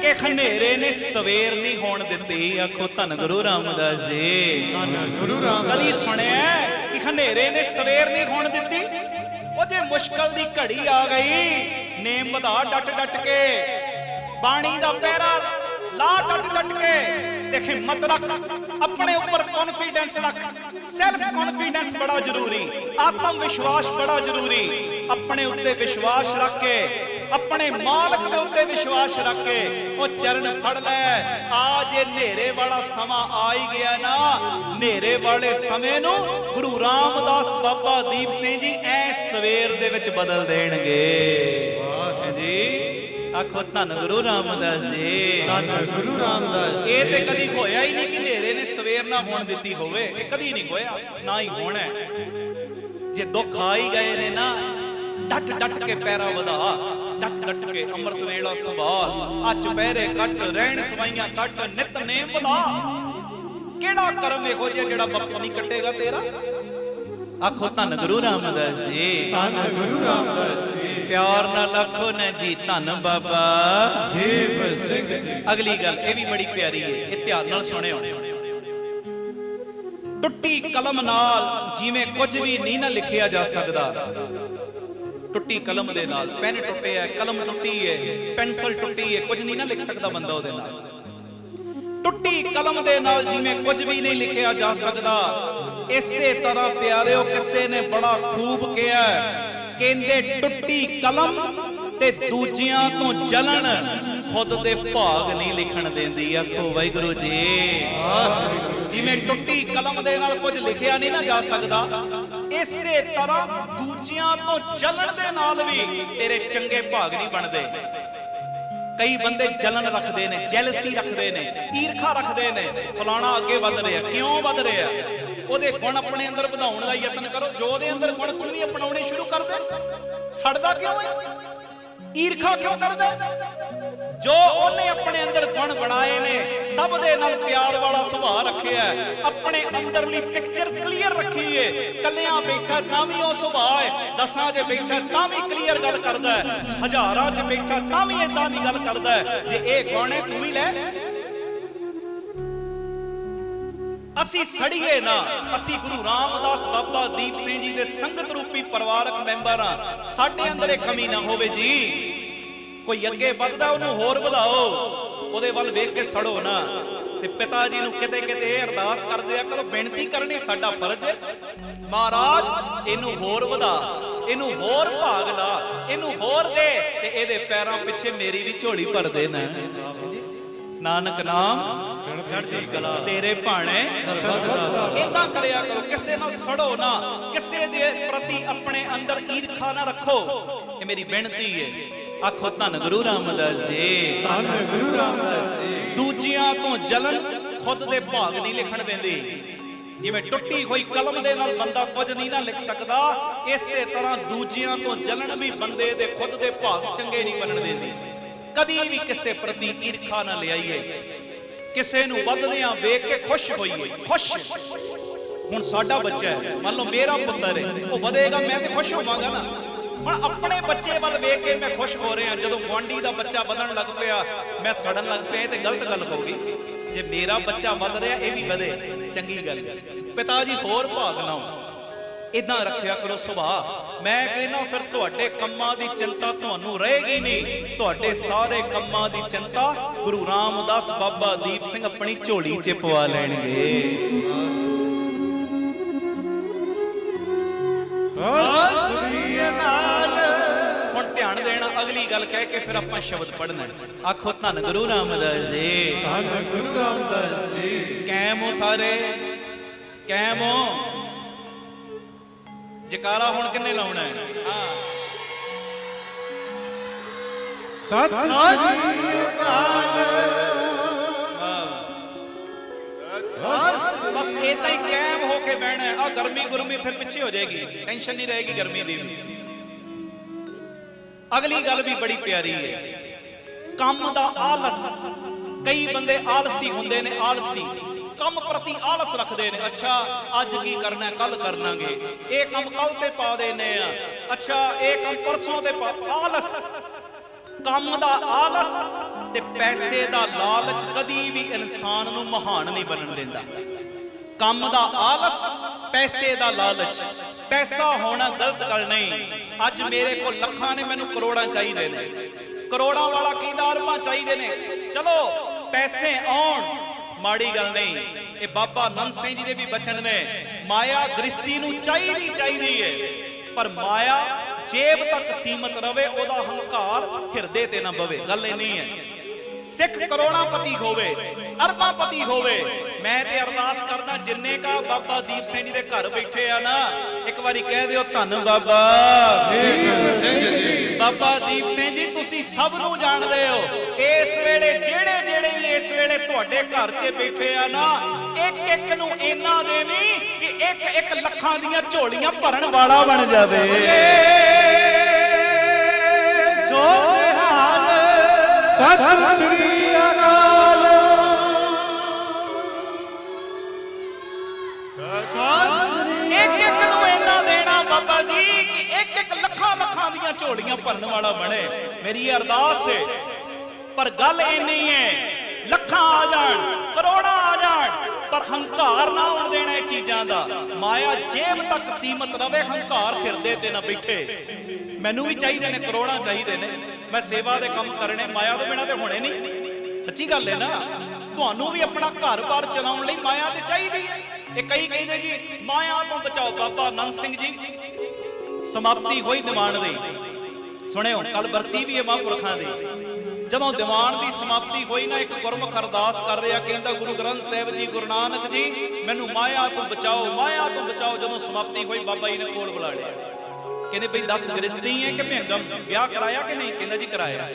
ਕਿ ਹਨੇਰੇ ਨੇ ਸਵੇਰ ਨਹੀਂ ਹੋਣ ਦਿੱਤੀ? ਆਖੋ ਧੰਨ ਗੁਰੂ ਰਾਮਦਾਸ ਜੀ, ਧੰਨ ਗੁਰੂ ਰਾਮਦਾਸ। ਕਦੀ ਸੁਣਿਆ ਕਿ ਹਨੇਰੇ ਨੇ ਸਵੇਰ ਨਹੀਂ ਹੋਣ ਦਿੱਤੀ? ਉਹ ਜੇ ਮੁਸ਼ਕਲ ਦੀ ਘੜੀ ਆ ਗਈ, ਨੇਮ ਵਧਾ ਡਟ ਡਟ ਕੇ, ਬਾਣੀ ਦਾ ਪਹਿਰਾ ਲਾ ਡਟ ਡਟ ਕੇ, ਤੇ ਹਿੰਮਤ ਰੱਖ, ਆਪਣੇ ਉੱਪਰ ਕੌਨਫੀਡੈਂਸ ਰੱਖ। ਸੈਲਫ ਕੌਨਫੀਡੈਂਸ ਬੜਾ ਜ਼ਰੂਰੀ, ਆਤਮ ਵਿਸ਼ਵਾਸ ਬੜਾ ਜ਼ਰੂਰੀ। ਆਪਣੇ ਉੱਤੇ ਵਿਸ਼ਵਾਸ ਰੱਖ ਕੇ, ਆਪਣੇ ਮਾਲਕ ਦੇ ਉੱਤੇ ਵਿਸ਼ਵਾਸ ਰੱਖ ਕੇ ਉਹ ਚਰਨ ਫੜ ਲੈ। ਆ ਜੇ ਹਨੇਰੇ ਵਾਲਾ ਸਮਾਂ ਆ ਹੀ ਗਿਆ ਨਾ, ਹਨੇਰੇ ਵਾਲੇ ਸਮੇਂ ਨੂੰ ਗੁਰੂ ਰਾਮਦਾਸ ਬਾਬਾ ਦੀਪ ਸਿੰਘ ਜੀ ਐ ਸਵੇਰ ਦੇ ਵਿੱਚ ਬਦਲ ਦੇਣਗੇ। ਵਾਹ ਜੀ, ਆਖੋ ਧੰਨ ਗੁਰੂ ਰਾਮਦਾਸ ਜੀ, ਧੰਨ ਗੁਰੂ ਰਾਮਦਾਸ। ਇਹ ਤੇ ਕਦੀ ਹੋਇਆ ਹੀ ਨਹੀਂ ਕਿ ਹਨੇਰੇ ਨੇ ਸਵੇਰ ਨਾ ਹੋਣ ਦਿੱਤੀ ਹੋਵੇ, ਇਹ ਕਦੀ ਨਹੀਂ ਹੋਇਆ, ਨਾ ਹੀ ਹੋਣਾ। ਜੇ ਦੁੱਖ ਆ ਹੀ ਗਏ ਨੇ ਨਾ, ਡਟ ਡਟ ਕੇ ਪੈਰਾ ਵਧਾ, ਡਟ ਡਟ ਕੇ ਅੰਮ੍ਰਿਤ ਵੇਲਾ ਸੰਭਾਲ, ਅੱਜ ਪਹਿਰੇ ਕੱਟ, ਰਹਿਣ ਸਵਾਈਆਂ ਕੱਟ, ਨਿਤਨੇਮ ਵਧਾ। ਕਿਹੜਾ ਕਰਮ ਇਹੋ ਜਿਹਾ ਜਿਹੜਾ ਬਾਪੂ ਨਹੀਂ ਕੱਟੇਗਾ ਤੇਰਾ? ਆਖੋ ਧੰਨ ਗੁਰੂ ਰਾਮਦਾਸ ਜੀ, ਧੰਨ ਗੁਰੂ ਰਾਮਦਾਸ ਜੀ। ਪਿਆਰ ਨਾਲ ਆਖੋ ਨਾ ਜੀ, ਧੰਨ ਬਾਬਾ ਦੀਪ ਸਿੰਘ ਜੀ। ਅਗਲੀ ਗੱਲ ਇਹ ਵੀ ਬੜੀ ਪਿਆਰੀ ਹੈ, ਇਹ ਧਿਆਨ ਨਾਲ ਸੁਣਿਓ। ਟੁੱਟੀ ਕਲਮ ਨਾਲ ਜਿਵੇਂ ਕੁਝ ਵੀ ਨਹੀਂ ਨਾ ਲਿਖਿਆ ਜਾ ਸਕਦਾ। ਟੁੱਟੀ ਕਲਮ ਦੇ ਨਾਲ, ਪੈਨ ਟੁੱਟਿਆ, ਕਲਮ ਟੁੱਟੀ ਹੈ, ਪੈਨਸਲ ਟੁੱਟੀ ਹੈ, ਕੁਝ ਨਹੀਂ ਨਾ ਲਿਖ ਸਕਦਾ ਬੰਦਾ ਉਹਦੇ ਨਾਲ। ਟੁੱਟੀ ਕਲਮ ਦੇ ਨਾਲ ਜਿਵੇਂ ਕੁਝ ਵੀ ਨਹੀਂ ਲਿਖਿਆ ਜਾ ਸਕਦਾ, ਇਸੇ ਤਰ੍ਹਾਂ ਪਿਆਰਿਓ ਕਿਸੇ ਨੇ ਬੜਾ ਖੂਬ ਕਿਹਾ, ਕਹਿੰਦੇ ਟੁੱਟੀ ਕਲਮ ਤੇ ਦੂਜਿਆਂ ਤੋਂ ਜਲਣ ਖੁਦ ਦੇ ਭਾਗ ਨਹੀਂ ਲਿਖਣ ਦਿੰਦੀ। ਆਖੋ ਵਾਹਿਗੁਰੂ ਜੀ। ਜਿਵੇਂ ਟੁੱਟੀ ਕਲਮ ਦੇ ਨਾਲ ਕੁਝ ਲਿਖਿਆ ਨਹੀਂ ਨਾ ਜਾ ਸਕਦਾ, ਇਸੇ ਤਰ੍ਹਾਂ ਦੂਜਿਆਂ ਤੋਂ ਜਲਣ ਦੇ ਨਾਲ ਵੀ ਤੇਰੇ ਚੰਗੇ ਭਾਗ ਨਹੀਂ ਬਣਦੇ। ਕਈ ਬੰਦੇ ਜਲਨ ਰੱਖਦੇ ਨੇ, ਜੈਲਸੀ ਰੱਖਦੇ ਨੇ, ਈਰਖਾ ਰੱਖਦੇ ਨੇ, ਫਲਾਣਾ ਅੱਗੇ ਵੱਧ ਰਿਹਾ। ਕਿਉਂ ਵੱਧ ਰਿਹਾ? ਉਹਦੇ ਗੁਣ ਆਪਣੇ ਅੰਦਰ ਵਧਾਉਣ ਦਾ ਯਤਨ ਕਰੋ। ਜੋ ਉਹਦੇ ਅੰਦਰ ਗੁਣ ਤੂੰ ਵੀ ਅਪਣਾਉਣੇ ਸ਼ੁਰੂ ਕਰ ਦੇ। ਸੜਦਾ ਕਿਉਂ ਹੈ? ਈਰਖਾ ਕਿਉਂ ਕਰਦਾ? ਜੋ ਉਹਨੇ ਆਪਣੇ ਅੰਦਰ ਗੁਣ ਬਣਾਏ ਨੇ, ਸਭ ਦੇ ਨਾਲ ਪਿਆਰ ਵਾਲਾ ਸੁਭਾਅ ਰੱਖਿਆ, ਆਪਣੇ ਅੰਦਰਲੀ ਪਿਕਚਰ ਕਲੀਅਰ ਰੱਖੀ ਏ। ਕੱਲਿਆਂ ਬੈਠਾ ਤਾਂ ਵੀ ਉਹ ਸੁਭਾਅ ਹੈ, 10 'ਚ ਬੈਠਾ ਤਾਂ ਵੀ ਕਲੀਅਰ ਗੱਲ ਕਰਦਾ ਹੈ, 1000 'ਚ ਬੈਠਾ ਤਾਂ ਵੀ ਇਦਾਂ ਦੀ ਗੱਲ ਕਰਦਾ ਹੈ। ਜੇ ਇਹ ਗੁਣ ਹੈ ਤੂੰ ਵੀ ਲੈ। ਅਸੀਂ ਸੜੀਏ ਨਾ, ਅਸੀਂ ਗੁਰੂ ਰਾਮਦਾਸ ਬਾਬਾ ਦੀਪ ਸਿੰਘ ਜੀ ਦੇ ਸੰਗਤ ਰੂਪੀ ਪਰਿਵਾਰਕ ਮੈਂਬਰ ਆ। ਸਾਡੇ ਅੰਦਰ ਇਹ ਕਮੀ ਨਾ ਹੋਵੇ ਜੀ। ਕੋਈ ਅੱਗੇ ਵੱਧਦਾ ਉਹਨੂੰ ਹੋਰ ਵਧਾਓ, ਉਹਦੇ ਵੱਲ ਵੇਖ ਕੇ ਸੜੋ ਨਾ। ਤੇ ਪਿਤਾ ਜੀ ਨੂੰ ਕਿਤੇ ਕਿਤੇ ਇਹ ਅਰਦਾਸ ਕਰਦੇ ਆ ਕਰੋ, ਬੇਨਤੀ ਕਰਨੀ ਸਾਡਾ ਫਰਜ਼ ਹੈ। ਮਹਾਰਾਜ ਇਹਨੂੰ ਹੋਰ ਵਧਾ, ਇਹਨੂੰ ਹੋਰ ਭਾਗ ਲਾ, ਇਹਨੂੰ ਹੋਰ ਦੇ, ਤੇ ਇਹਦੇ ਪੈਰਾਂ ਪਿੱਛੇ ਮੇਰੀ ਵੀ ਝੋਲੀ ਭਰ ਦੇ ਨਾ। ਨਾਨਕ ਨਾਮ ਚੜ੍ਹਦੀ ਕਲਾ ਤੇਰੇ ਭਾਣੇ ਇਦਾਂ ਕਰਿਆ ਕਰੋ। ਕਿਸੇ ਨਾਲ ਸੜੋ ਨਾ, ਕਿਸੇ ਦੇ ਪ੍ਰਤੀ ਆਪਣੇ ਅੰਦਰ ਈਰਖਾ ਨਾ ਰੱਖੋ। ਇਹ ਮੇਰੀ ਬੇਨਤੀ ਹੈ। ਆਖੋ ਧੰਨ ਗੁਰੂ ਰਾਮਦਾਸ ਜੀ, ਧੰਨ ਗੁਰੂ ਰਾਮਦਾਸ ਜੀ। ਦੂਜਿਆਂ ਤੋਂ ਜਲਨ ਖੁਦ ਦੇ ਭਾਗ ਨਹੀਂ ਲਿਖਣ ਦਿੰਦੀ। ਜਿਵੇਂ ਟੁੱਟੀ ਹੋਈ ਕਲਮ ਦੇ ਨਾਲ ਬੰਦਾ ਕੁਝ ਨਹੀਂ ਨਾ ਲਿਖ ਸਕਦਾ, ਇਸੇ ਤਰ੍ਹਾਂ ਦੂਜਿਆਂ ਤੋਂ ਜਲਨ ਵੀ ਬੰਦੇ ਦੇ ਖੁਦ ਦੇ ਭਾਗ ਚੰਗੇ ਨਹੀਂ ਬਣਨ ਦਿੰਦੀ। ਕਦੀ ਵੀ ਕਿਸੇ ਪ੍ਰਤੀ ਈਰਖਾ ਨਾ ਲਿਆਈਏ, ਕਿਸੇ ਨੂੰ ਵੱਧਦਿਆਂ ਵੇਖ ਕੇ ਖੁਸ਼ ਹੋਈਏ। ਖੁਸ਼ ਹੁਣ ਸਾਡਾ ਬੱਚਾ ਹੈ, ਮੰਨ ਲਓ ਮੇਰਾ ਪੁੱਤਰ ਹੈ, ਉਹ ਵਧੇਗਾ ਮੈਂ ਤੇ ਖੁਸ਼ ਹੋਵਾਂਗਾ ਨਾ। ਹੁਣ ਆਪਣੇ ਬੱਚੇ ਵੱਲ ਵੇਖ ਕੇ ਮੈਂ ਖੁਸ਼ ਹੋ ਰਿਹਾ, ਜਦੋਂ ਗੁਆਂਢੀ ਦਾ ਬੱਚਾ ਵਧਣ ਲੱਗ ਪਿਆ ਮੈਂ ਸੜਨ ਲੱਗ ਪਿਆ, ਤੇ ਗਲਤ ਗੱਲ ਹੋ ਗਈ। ਜੇ ਮੇਰਾ ਬੱਚਾ ਵੱਧ ਰਿਹਾ ਇਹ ਵੀ ਵਧੇ, ਚੰਗੀ ਗੱਲ। ਪਿਤਾ ਜੀ ਹੋਰ ਭਾਗ ਲਾਓ, ਇਦਾਂ ਰੱਖਿਆ ਕਰੋ ਸੁਭਾਅ। ਮੈਂ ਕਹਿੰਦਾ ਫਿਰ ਤੁਹਾਡੇ ਕੰਮਾਂ ਦੀ ਚਿੰਤਾ ਤੁਹਾਨੂੰ ਰਹੇਗੀ ਨਹੀਂ। ਤੁਹਾਡੇ ਸਾਰੇ ਕੰਮਾਂ ਦੀ ਚਿੰਤਾ ਗੁਰੂ ਰਾਮਦਾਸ ਬਾਬਾ ਦੀਪ ਸਿੰਘ ਆਪਣੀ ਝੋਲੀ 'ਚ ਪਵਾ ਲੈਣਗੇ। ਹੁਣ ਧਿਆਨ ਦੇਣਾ, ਅਗਲੀ ਗੱਲ ਕਹਿ ਕੇ ਫਿਰ ਆਪਾਂ ਸ਼ਬਦ ਪੜ੍ਹਨਾ। ਆਖੋ ਧੰਨ ਗੁਰੂ ਰਾਮਦਾਸ ਜੀ, ਧੰਨ ਗੁਰੂ ਰਾਮਦਾਸ ਜੀ। ਕੈਮ ਹੋ ਸਾਰੇ, ਕੈਮ ਹੋ। ਜਕਾਰਾ ਹੁਣ ਕਿੰਨੇ ਲਾਉਣਾ ਹੈ? ਸਤਿ ਸ੍ਰੀ ਅਕਾਲ। ਬਸ ਇਦਾਂ ਹੀ ਕਾਇਮ ਹੋ ਕੇ ਬਹਿਣਾ ਹੈ। ਆ ਗਰਮੀ ਗੁਰਮੀ ਫਿਰ ਪਿੱਛੇ ਹੋ ਜਾਏਗੀ, ਟੈਨਸ਼ਨ ਨਹੀਂ ਰਹੇਗੀ ਗਰਮੀ ਦੀ ਵੀ। ਅਗਲੀ ਗੱਲ ਵੀ ਬੜੀ ਪਿਆਰੀ ਹੈ, ਕੰਮ ਦਾ ਆਲਸ। ਕਈ ਬੰਦੇ ਆਲਸੀ ਹੁੰਦੇ ਨੇ, ਆਲਸੀ ਕੰਮ ਪ੍ਰਤੀ ਆਲਸ ਰੱਖਦੇ ਨੇ। ਅੱਛਾ ਅੱਜ ਕੀ ਕਰਨਾ, ਕੱਲ ਕਰਨਾਂਗੇ, ਇਹ ਕੰਮ ਕੱਲ ਤੇ ਪਾ ਦੇਨੇ ਆ, ਅੱਛਾ ਇਹ ਕੰਮ ਪਰਸੋਂ ਤੇ ਪਾ। ਆਲਸ, ਕੰਮ ਦਾ ਆਲਸ ਤੇ ਪੈਸੇ ਦਾ ਲਾਲਚ ਕਦੀ ਵੀ ਇਨਸਾਨ ਨੂੰ ਮਹਾਨ ਨਹੀਂ ਬਣਨ ਦਿੰਦਾ। ਕੰਮ ਦਾ ਆਲਸ, ਪੈਸੇ ਦਾ ਲਾਲਚ। ਪੈਸਾ ਹੋਣਾ ਗਲਤ ਗੱਲ ਨਹੀਂ। ਅੱਜ ਮੇਰੇ ਕੋਲ ਲੱਖਾਂ ਨੇ, ਮੈਨੂੰ ਕਰੋੜਾਂ ਚਾਹੀਦੇ ਨੇ। ਕਰੋੜਾਂ ਵਾਲਾ ਕਹਿੰਦਾ ਅਰਬਾਂ ਚਾਹੀਦੇ ਨੇ। ਚਲੋ ਪੈਸੇ ਆਉਣ, ਮਾੜੀ ਗੱਲ ਨਹੀਂ। ਇਹ ਬਾਬਾ ਨੰਦ ਸਿੰਘ ਜੀ ਦੇ ਵੀ ਬਚਨ ਨੇ, ਮਾਇਆ ਗ੍ਰਸਤੀ ਨੂੰ ਚਾਹੀਦੀ ਹੈ, ਪਰ ਮਾਇਆ ਜੇਬ ਤੱਕ ਸੀਮਤ ਰਵੇ, ਉਹਦਾ ਹੰਕਾਰ ਹਿਰਦੇ ਤੇ ਨਾ ਬਵੇ। ਗੱਲ ਇਹ ਨਹੀਂ ਹੈ। ਸਿੱਖ ਕਰੋੜਾਪਤੀ ਹੋਵੇ, ਅਰਬਾਂਪਤੀ ਹੋਵੇ, ਮੈਂ ਤੇ ਅਰਦਾਸ ਕਰਦਾ ਜਿੰਨੇ ਕਾ ਬਾਬਾ ਦੀਪ ਸਿੰਘ ਜੀ ਦੇ ਘਰ ਬੈਠੇ ਆ ਨਾ, ਇੱਕ ਵਾਰੀ ਕਹਿ ਦਿਓ ਧੰਨ ਬਾਬਾ ਦੀਪ ਸਿੰਘ ਜੀ। ਬਾਬਾ ਦੀਪ ਸਿੰਘ ਜੀ ਤੁਸੀਂ ਸਭ ਨੂੰ ਜਾਣਦੇ ਹੋ। ਇਸ ਵੇਲੇ ਜਿਹੜੇ ਵੀ ਇਸ ਵੇਲੇ ਤੁਹਾਡੇ ਘਰ 'ਚ ਬੈਠੇ ਆ ਨਾ, ਇੱਕ ਇੱਕ ਨੂੰ ਇੰਨਾ ਦੇਵੀਂ ਕਿ ਇੱਕ ਲੱਖਾਂ ਦੀਆਂ ਝੋਲੀਆਂ ਭਰਨ ਵਾਲਾ ਬਣ ਜਾਵੇ। ਸੋ ਨਿਹਾਲ ਸਤਿ ਸ੍ਰੀ ਅਕਾਲ। ਇੱਕ ਨੂੰ ਇੰਨਾ ਦੇਣਾ ਬਾਬਾ ਜੀ ਕਿ ਇੱਕ ਲੱਖਾਂ ਦੀਆਂ ਝੋਲੀਆਂ ਭਰਨ ਵਾਲਾ ਬਣੇ। ਮੇਰੀ ਅਰਦਾਸ ਹੈ। ਪਰ ਗੱਲ ਇੰਨੀ ਹੈ, ਲੱਖਾਂ ਆ ਜਾਣ, ਕਰੋੜਾਂ ਆ ਜਾਣ, ਪਰ ਹੰਕਾਰ ਨਾ ਆਉਣ ਦੇਣਾ ਇਹ ਚੀਜ਼ਾਂ ਦਾ। ਮਾਇਆ ਜੇਬ ਤੱਕ ਸੀਮਤ ਰਵੇ, ਹੰਕਾਰ ਹਿਰਦੇ 'ਚ ਨਾ ਬੈਠੇ। ਮੈਨੂੰ ਵੀ ਚਾਹੀਦੇ ਨੇ, ਕਰੋੜਾਂ ਚਾਹੀਦੇ ਨੇ, ਮੈਂ ਸੇਵਾ ਦੇ ਕੰਮ ਕਰਨੇ, ਮਾਇਆ ਤੋਂ ਬਿਨਾਂ ਤੇ ਹੋਣੇ ਨਹੀਂ। ਸੱਚੀ ਗੱਲ ਹੈ ਨਾ। ਤੁਹਾਨੂੰ ਵੀ ਆਪਣਾ ਘਰ-ਬਾਰ ਚਲਾਉਣ ਲਈ ਮਾਇਆ ਤੇ ਚਾਹੀਦੀ ਹੈ। ਇਹ ਕਈ ਕਹਿੰਦੇ ਜੀ ਮਾਇਆ ਤੋਂ ਬਚਾਓ। ਬਾਬਾ ਨੰਦ ਸਿੰਘ ਜੀ ਸਮਾਪਤੀ ਹੋਈ ਦੀਵਾਨ ਦੀ, ਸੁਣਿਓ ਕੱਲ ਬਰਸੀ ਵੀ ਹੈ ਮਹਾਂਪੁਰਖਾਂ ਦੀ। ਜਦੋਂ ਦੀਵਾਨ ਦੀ ਸਮਾਪਤੀ ਹੋਈ ਨਾ, ਇੱਕ ਗੁਰਮੁਖ ਅਰਦਾਸ ਕਰ ਰਿਹਾ, ਕਹਿੰਦਾ ਗੁਰੂ ਗ੍ਰੰਥ ਸਾਹਿਬ ਜੀ, ਗੁਰੂ ਨਾਨਕ ਜੀ ਮੈਨੂੰ ਮਾਇਆ ਤੋਂ ਬਚਾਓ, ਮਾਇਆ ਤੋਂ ਬਚਾਓ। ਜਦੋਂ ਸਮਾਪਤੀ ਹੋਈ ਬਾਬਾ ਜੀ ਨੇ ਕੋਲ ਬੁਲਾ ਲਿਆ। ਕਹਿੰਦੇ ਬਈ 10 ਗ੍ਰਸਤੀ ਹੈ ਕਿ ਭਿੰਗਮ, ਵਿਆਹ ਕਰਾਇਆ ਕਿ ਨਹੀਂ? ਕਹਿੰਦਾ ਜੀ ਕਰਾਇਆ।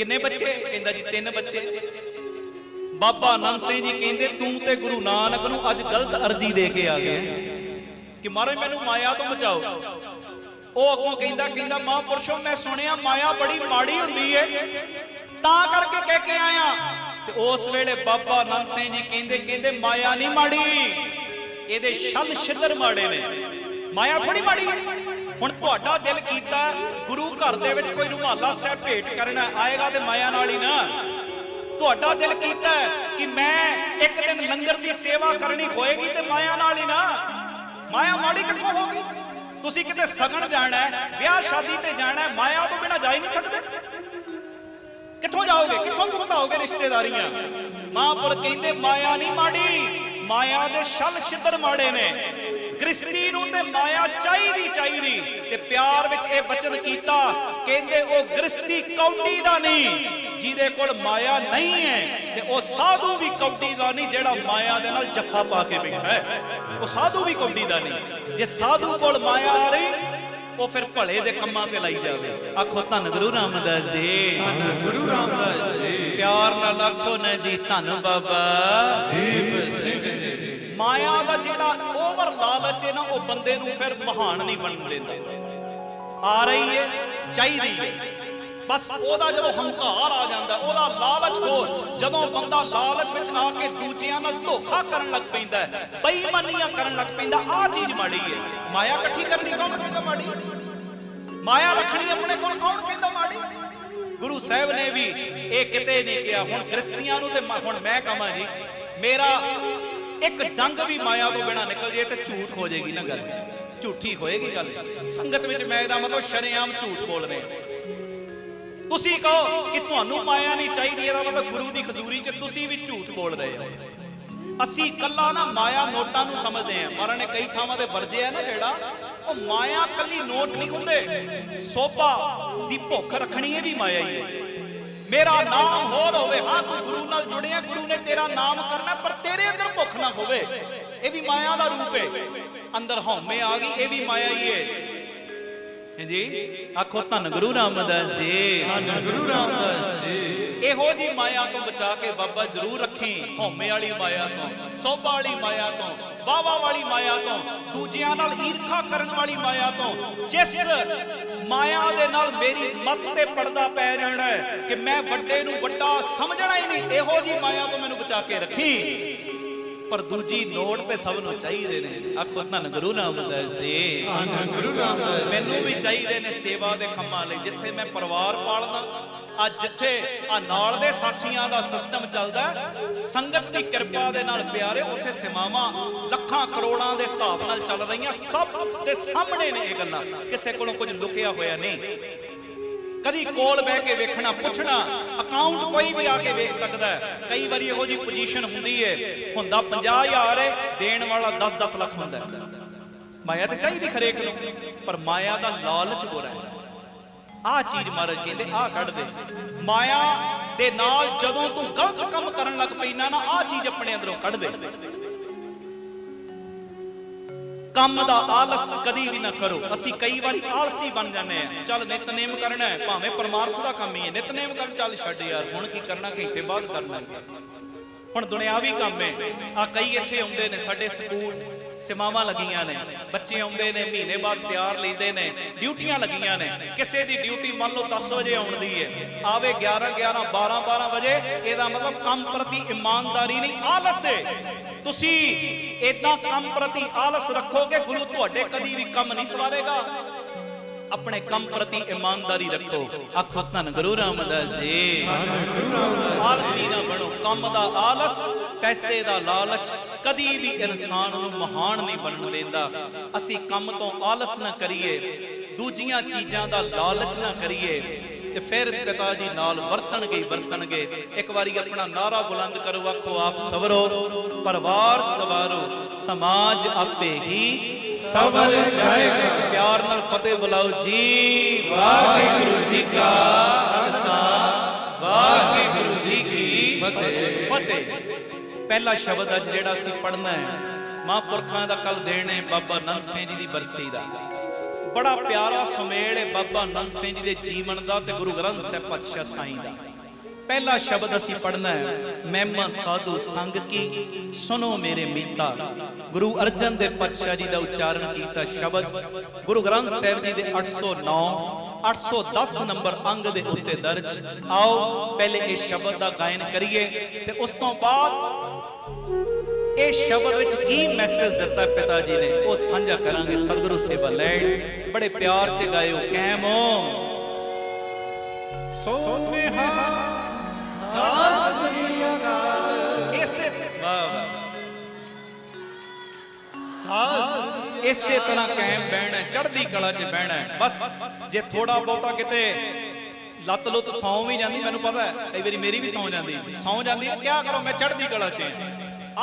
किन्ने बच्चे? कहंदा जी 3 बच्चे। बाबा नंद सिंह जी कहंदे तू ते गुरु नानक नूं अज गलत अर्जी दे के आ गए कि महाराज मैनू माया तो बचाओ। ਉਹ ਅੱਗੋਂ ਕਹਿੰਦਾ ਮਹਾਂਪੁਰਸ਼ੋ ਮੈਂ ਸੁਣਿਆ ਮਾਇਆ ਬੜੀ ਮਾੜੀ ਹੁੰਦੀ ਏ ਤਾਂ ਕਰਕੇ ਕਹਿ ਕੇ ਆਇਆ। ਤੇ ਉਸ ਵੇਲੇ ਬਾਬਾ ਨੰਦ ਸਿੰਘ ਜੀ ਕਹਿੰਦੇ ਮਾਇਆ ਨਹੀਂ ਮਾੜੀ, ਇਹਦੇ ਛਲ ਛਿੱਦਰ ਮਾੜੇ ਨੇ, ਮਾਇਆ ਥੋੜੀ ਮਾੜੀ ਹੈ। ਹੁਣ ਤੁਹਾਡਾ ਦਿਲ ਕੀਤਾ ਗੁਰੂ ਘਰ ਦੇ ਵਿੱਚ ਕੋਈ ਰੁਮਾਲਾ ਸਾਹਿਬ ਭੇਟ ਕਰਨਾ ਆਏਗਾ ਤੇ ਮਾਇਆ ਨਾਲ ਹੀ ਨਾ। ਤੁਹਾਡਾ ਦਿਲ ਕੀਤਾ ਕਿ ਮੈਂ ਇੱਕ ਦਿਨ ਲੰਗਰ ਦੀ ਸੇਵਾ ਕਰਨੀ ਹੋਏਗੀ ਤੇ ਮਾਇਆ ਨਾਲ ਹੀ ਨਾ। ਮਾਇਆ ਮਾੜੀ ਕਿੱਥੋਂ ਹੋ ਗਈ? ਤੁਸੀਂ ਕਿਤੇ ਸਗਨ ਜਾਣਾ ਹੈ, ਵਿਆਹ ਸ਼ਾਦੀ ਤੇ ਜਾਣਾ ਹੈ, ਮਾਇਆ ਤੋਂ ਬਿਨਾਂ ਜਾ ਹੀ ਨਹੀਂ ਸਕਦੇ। ਕਿੱਥੋਂ ਜਾਓਗੇ? ਕਿੱਥੋਂ ਭੁਗਤਾਓਗੇ ਰਿਸ਼ਤੇਦਾਰੀਆਂ? ਮਹਾਂਪੁਰ ਕਹਿੰਦੇ ਮਾਇਆ ਨਹੀਂ ਮਾੜੀ, ਮਾਇਆ ਦੇ ਛਲ ਛਿੱਦਰ ਮਾੜੇ ਨੇ। ਗ੍ਰਸਤੀ ਨੂੰ ਤੇ ਮਾਇਆ ਚਾਹੀਦੀ ਤੇ ਪਿਆਰ ਵਿੱਚ ਇਹ ਬਚਨ ਕੀਤਾ ਕਹਿੰਦੇ ਉਹ ਗ੍ਰਸਤੀ ਕੌਡੀ ਦਾ ਨਹੀਂ ਜਿਹਦੇ ਕੋਲ ਮਾਇਆ ਨਹੀਂ ਹੈ, ਤੇ ਉਹ ਸਾਧੂ ਵੀ ਕੌਡੀ ਦਾ ਨਹੀਂ ਜਿਹੜਾ ਮਾਇਆ ਦੇ ਨਾਲ ਜੱਫਾ ਪਾ ਕੇ ਬੈਠਾ ਹੈ। ਉਹ ਸਾਧੂ ਵੀ ਕੌਡੀ ਦਾ ਨਹੀਂ। ਜੇ ਸਾਧੂ ਕੋਲ ਮਾਇਆ ਆ ਰਹੀ ਉਹ ਫਿਰ ਭਲੇ ਦੇ ਕੰਮਾਂ ਤੇ ਲਾਈ ਜਾਵੇ। ਆਖੋ ਧੰਨ ਗੁਰੂ ਰਾਮਦਾਸ ਜੀ, ਧੰਨ ਗੁਰੂ ਰਾਮਦਾਸ ਜੀ। ਪਿਆਰ ਨਾਲ ਆਖੋ ਨਾ ਜੀ ਧੰਨ ਬਾਬਾ ਦੀਪ ਸਿੰਘ ਜੀ। ਮਾਇਆ ਦਾ ਜਿਹੜਾ ਓਵਰ ਲਾਲਚ ਹੈ ਨਾ ਉਹ ਬੰਦੇ ਨੂੰ ਫਿਰ ਮਹਾਨ ਨਹੀਂ ਬਣਨ ਦਿੰਦਾ। ਆ ਰਹੀ ਹੈ ਚਾਹੀਦੀ ਹੈ, ਬਸ ਉਹਦਾ ਜਦੋਂ ਹੰਕਾਰ ਆ ਜਾਂਦਾ, ਉਹਦਾ ਲਾਲਚ ਹੋਰ, ਜਦੋਂ ਬੰਦਾ ਲਾਲਚ ਵਿੱਚ ਆ ਕੇ ਦੂਜਿਆਂ ਨਾਲ ਧੋਖਾ ਕਰਨ ਲੱਗ ਪੈਂਦਾ, ਬੇਈਮਾਨੀਆਂ ਕਰਨ ਲੱਗ ਪੈਂਦਾ, ਆਹ ਚੀਜ਼ ਮਾੜੀ ਹੈ। ਮਾਇਆ ਇਕੱਠੀ ਕਰਨੀ ਕੌਣ ਕਹਿੰਦਾ ਮਾੜੀ? ਮਾਇਆ ਰੱਖਣੀ ਆਪਣੇ ਕੋਲ ਕੌਣ ਕਹਿੰਦਾ ਮਾੜੀ? ਗੁਰੂ ਸਾਹਿਬ ਨੇ ਵੀ ਇਹ ਕਿਤੇ ਨਹੀਂ ਕਿਹਾ। ਹੁਣ ਗ੍ਰਸਤੀਆਂ ਨੂੰ ਤੇ ਹੁਣ ਮੈਂ ਕਹਾਂ ਜੀ ਮੇਰਾ ਇੱਕ ਡੰਗ ਵੀ ਮਾਇਆ ਤੋਂ ਬਿਨਾ ਨਿਕਲ ਜੇ ਤੇ ਝੂਠ ਹੋ ਜਾਏਗੀ ਨਾ, ਗੱਲ ਝੂਠੀ ਹੋਏਗੀ ਗੱਲ। ਸੰਗਤ ਵਿੱਚ ਮੈਂ ਇਹਦਾ ਮਤਲਬ ਸ਼ਰੇਆਮ ਝੂਠ ਬੋਲ ਰਹੇ। ਤੁਸੀਂ ਕਹੋ ਕਿ ਤੁਹਾਨੂੰ ਮਾਇਆ ਨਹੀਂ ਚਾਹੀਦੀ, ਇਹਦਾ ਮਤਲਬ ਗੁਰੂ ਦੀ ਹਜ਼ੂਰੀ 'ਚ ਤੁਸੀਂ ਵੀ ਝੂਠ ਬੋਲ ਰਹੇ ਹੋ। ਅਸੀਂ ਕੱਲਾ ਨਾ ਮਾਇਆ ਨੋਟਾਂ ਨੂੰ ਸਮਝਦੇ ਹਾਂ। ਮਹਾਰਾਜ ਨੇ ਕਈ ਥਾਵਾਂ ਤੇ ਵਰਜਿਆ ਨਾ ਜਿਹੜਾ ਉਹ ਮਾਇਆ ਕੱਲੀ ਨੋਟ ਨਹੀਂ ਹੁੰਦੇ, ਸੋਭਾ ਦੀ ਭੁੱਖ ਰੱਖਣੀ ਇਹ ਵੀ ਮਾਇਆ ਹੀ ਹੈ। ਮੇਰਾ ਨਾਮ ਹੋਰ ਹੋਵੇ, ਹਾਂ ਤੂੰ ਗੁਰੂ ਨਾਲ ਜੁੜਿਆ, ਗੁਰੂ ਨੇ ਤੇਰਾ ਨਾਮ ਕਰਨਾ, ਪਰ ਤੇਰੇ ਅੰਦਰ ਭੁੱਖ ਨਾ ਹੋਵੇ, ਇਹ ਵੀ ਮਾਇਆ ਦਾ ਰੂਪ ਹੈ। ਅੰਦਰ ਹਉਮੈ ਆ ਗਈ, ਇਹ ਵੀ ਮਾਇਆ ਹੀ ਹੈ ਜੀ। ਆਖੋ ਧੰਨ ਗੁਰੂ ਰਾਮਦਾਸ ਜੀ, ਧੰਨ ਗੁਰੂ ਰਾਮਦਾਸ ਜੀ। ਇਹੋ ਜੀ ਮਾਇਆ ਤੋਂ ਬਚਾ ਕੇ ਬਾਬਾ ਜ਼ਰੂਰ ਰੱਖੀ, ਹਉਮੈ ਵਾਲੀ ਮਾਇਆ ਤੋਂ, ਸੋਭਾ ਵਾਲੀ ਮਾਇਆ ਤੋਂ, ਵਾਵਾ ਵਾਲੀ ਮਾਇਆ ਤੋਂ, ਦੂਜਿਆਂ ਨਾਲ ਈਰਖਾ ਕਰਨ ਵਾਲੀ ਮਾਇਆ ਤੋਂ। ਜਿਸ ਮਾਇਆ ਦੇ ਨਾਲ ਮੇਰੀ ਮੱਤ ਤੇ ਪਰਦਾ ਪੈ ਜਾਣਾ ਕਿ ਮੈਂ ਵੱਡੇ ਨੂੰ ਵੱਡਾ ਸਮਝਣਾ ਹੀ ਨਹੀਂ, ਇਹੋ ਜੀ ਮਾਇਆ ਤੋਂ ਮੈਨੂੰ ਬਚਾ ਕੇ ਰੱਖੀ। ਪਰ ਦੂਜੀ ਨੋਟ ਤੇ ਸਭ ਨੂੰ ਚਾਹੀਦੇ ਨੇ। ਆਖੋ ਧੰਨ ਗੁਰੂ ਰਾਮਦਾਸ ਜੀ, ਧੰਨ ਗੁਰੂ ਰਾਮਦਾਸ। ਮੈਨੂੰ ਵੀ ਚਾਹੀਦੇ ਨੇ ਸੇਵਾ ਦੇ ਕੰਮਾਂ ਲਈ। ਜਿੱਥੇ ਮੈਂ ਪਰਿਵਾਰ ਪਾਲਦਾ, ਅੱਜ ਜਿੱਥੇ ਆ ਨਾਲ ਦੇ ਸਾਥੀਆਂ ਦਾ ਸਿਸਟਮ ਚੱਲਦਾ, ਸੰਗਤ ਦੀ ਕਿਰਪਾ ਦੇ ਨਾਲ ਪਿਆਰੇ, ਉੱਥੇ ਸੇਵਾਵਾਂ ਲੱਖਾਂ ਕਰੋੜਾਂ ਦੇ ਹਿਸਾਬ ਨਾਲ ਚੱਲ ਰਹੀਆਂ। ਸਭ ਦੇ ਸਾਹਮਣੇ ਨੇ ਇਹ ਗੱਲਾਂ, ਕਿਸੇ ਕੋਲੋਂ ਕੁਝ ਲੁਕਿਆ ਹੋਇਆ ਨਹੀਂ। ਕਦੀ ਕੋਲ ਬਹਿ ਕੇ ਵੇਖਣਾ, ਪੁੱਛਣਾ, ਅਕਾਊਂਟ ਕੋਈ ਵੀ ਆ ਕੇ ਵੇਖ ਸਕਦਾ ਹੈ। ਕਈ ਵਾਰੀ ਇਹੋ ਜੀ ਪੋਜੀਸ਼ਨ ਹੁੰਦੀ ਹੈ, ਹੁੰਦਾ 50,000 ਹੈ, ਦੇਣ ਵਾਲਾ 10-10 ਲੱਖ ਹੁੰਦਾ। ਮਾਇਆ ਤੇ ਚਾਹੀਦੀ ਹਰੇਕ ਨੂੰ, ਪਰ ਮਾਇਆ ਦਾ ਲਾਲਚ ਬੁਰਾ ਹੈ। ਆਹ ਚੀਜ਼ ਮਹਾਰਾਜ ਕਹਿੰਦੇ ਆਹ ਕੱਢ ਦੇ। ਮਾਇਆ ਦੇ ਨਾਲ ਜਦੋਂ ਤੂੰ ਗਲਤ ਕੰਮ ਕਰਨ ਲੱਗ ਪੈਣਾ ਨਾ, ਆਹ ਚੀਜ਼ ਆਪਣੇ ਅੰਦਰੋਂ ਕੱਢ ਦੇ। ਕੰਮ ਦਾ ਆਲਸ ਕਦੀ ਵੀ ਨਾ ਕਰੋ। ਅਸੀਂ ਕਈ ਵਾਰੀ ਆਲਸੀ ਬਣ ਜਾਂਦੇ ਆ। ਚੱਲ ਨਿਤਨੇਮ ਕਰਨਾ ਹੈ, ਭਾਵੇਂ ਪਰਮਾਰਥ ਦਾ ਕੰਮ ਹੀ ਹੈ, ਨਿਤਨੇਮ ਕਰ, ਚੱਲ ਛੱਡ ਯਾਰ ਹੁਣ ਕੀ ਕਰਨਾ, ਘੰਟੇ ਬਾਅਦ ਕਰਨਾ। ਹੁਣ ਦੁਨਿਆਵੀ ਕੰਮ ਹੈ। ਆ ਕਈ ਇੱਥੇ ਆਉਂਦੇ ਨੇ, ਸਾਡੇ ਸਕੂਲ ਸੇਵਾਵਾਂ ਲੱਗੀਆਂ ਨੇ, ਬੱਚੇ ਆਉਂਦੇ ਨੇ, ਮਹੀਨੇ ਬਾਅਦ ਤਿਆਰ ਲੈਂਦੇ ਨੇ, ਡਿਊਟੀਆਂ ਲੱਗੀਆਂ ਨੇ। ਕਿਸੇ ਦੀ ਡਿਊਟੀ ਮੰਨ ਲਓ 10 ਵਜੇ ਆਉਣ ਦੀ ਹੈ, ਆਵੇ 11-11, 12-12 ਵਜੇ। ਇਹਦਾ ਮਤਲਬ ਕੰਮ ਪ੍ਰਤੀ ਇਮਾਨਦਾਰੀ ਨਹੀਂ, ਆਲਸ ਹੈ। ਤੁਸੀਂ ਇਦਾਂ ਕੰਮ ਪ੍ਰਤੀ ਆਲਸ ਰੱਖੋਗੇ, ਗੁਰੂ ਤੁਹਾਡੇ ਕਦੀ ਵੀ ਕੰਮ ਨਹੀਂ ਸਵਾਰੇਗਾ। ਆਪਣੇ ਕੰਮ ਪ੍ਰਤੀ ਇਮਾਨਦਾਰੀ ਰੱਖੋ। ਆਖੋ ਧੰਨ ਗੁਰੂ ਰਾਮਦਾਸ ਜੀ, ਆਲਸੀ ਨਾ ਬਣੋ। ਕੰਮ ਦਾ ਆਲਸ, ਪੈਸੇ ਦਾ ਲਾਲਚ ਕਦੀ ਵੀ ਇਨਸਾਨ ਨੂੰ ਮਹਾਨ ਨਹੀਂ ਬਣਨ ਦਿੰਦਾ। ਅਸੀਂ ਕੰਮ ਤੋਂ ਆਲਸ ਨਾ ਕਰੀਏ, ਦੂਜੀਆਂ ਚੀਜ਼ਾਂ ਦਾ ਲਾਲਚ ਨਾ ਕਰੀਏ, ਤੇ ਫਿਰ ਪਿਤਾ ਜੀ ਨਾਲ ਵਰਤਣਗੇ। ਇੱਕ ਵਾਰੀ ਆਪਣਾ ਨਾਰਾ ਬੁਲੰਦ ਕਰੋ, ਆਖੋ ਆਪ ਸਵਰੋ, ਪਰਿਵਾਰ ਸਵਾਰੋ, ਸਮਾਜ ਆਪੇ ਹੀ ਸਵਰ ਜਾਏਗਾ। ਪਿਆਰ ਨਾਲ ਫਤਿਹ ਬੁਲਾਓ ਜੀ। ਵਾਹਿਗੁਰੂ ਜੀ ਕਾ ਖਾਲਸਾ, ਵਾਹਿਗੁਰੂ ਜੀ ਕੀ ਫਤਿਹ। ਪਹਿਲਾ ਸ਼ਬਦ ਅੱਜ ਜਿਹੜਾ ਅਸੀਂ ਪੜ੍ਹਨਾ ਹੈ, ਮਹਾਂਪੁਰਖਾਂ ਦਾ ਕੱਲ ਦੇਣ ਹੈ ਬਾਬਾ ਨੰਦ ਸਿੰਘ ਜੀ ਦੀ ਬਰਸੀ ਦਾ। ਬੜਾ ਪਿਆਰਾ ਸੁਮੇਲ ਹੈ ਬਾਬਾ ਨੰਦ ਸਿੰਘ ਜੀ ਦੇ ਜੀਵਨ ਦਾ ਤੇ ਗੁਰੂ ਗ੍ਰੰਥ ਸਾਹਿਬ ਪਾਤਸ਼ਾਹ ਸਾਈਂ ਦਾ। पहला शब्द असी पढ़ना है, महिमा साधु संग की सुनो मेरे मीता। गुरु अर्जन देव पातशाह जी का उच्चारण किया शब्द गुरु ग्रंथ साहिब जी के 809 810 नंबर अंग दे उत्ते दर्ज। आओ पहले इस शब्द का गायन करिए ते उस तो बाद इस शब्द विच की मैसेज दिता पिता जी ने वो साझा करांगे। सतगुरु सेवा लै बड़े प्यार च गायो कैम हो सोनेहा सास इसे तरह कैम बहना है, चढ़दी कला च बहना है। बस जे थोड़ा बहुता किते लत लुत सौ भी जाती, मैनू पता है कई बार मेरी भी सौ जाती क्या करो मैं चढ़दी कला च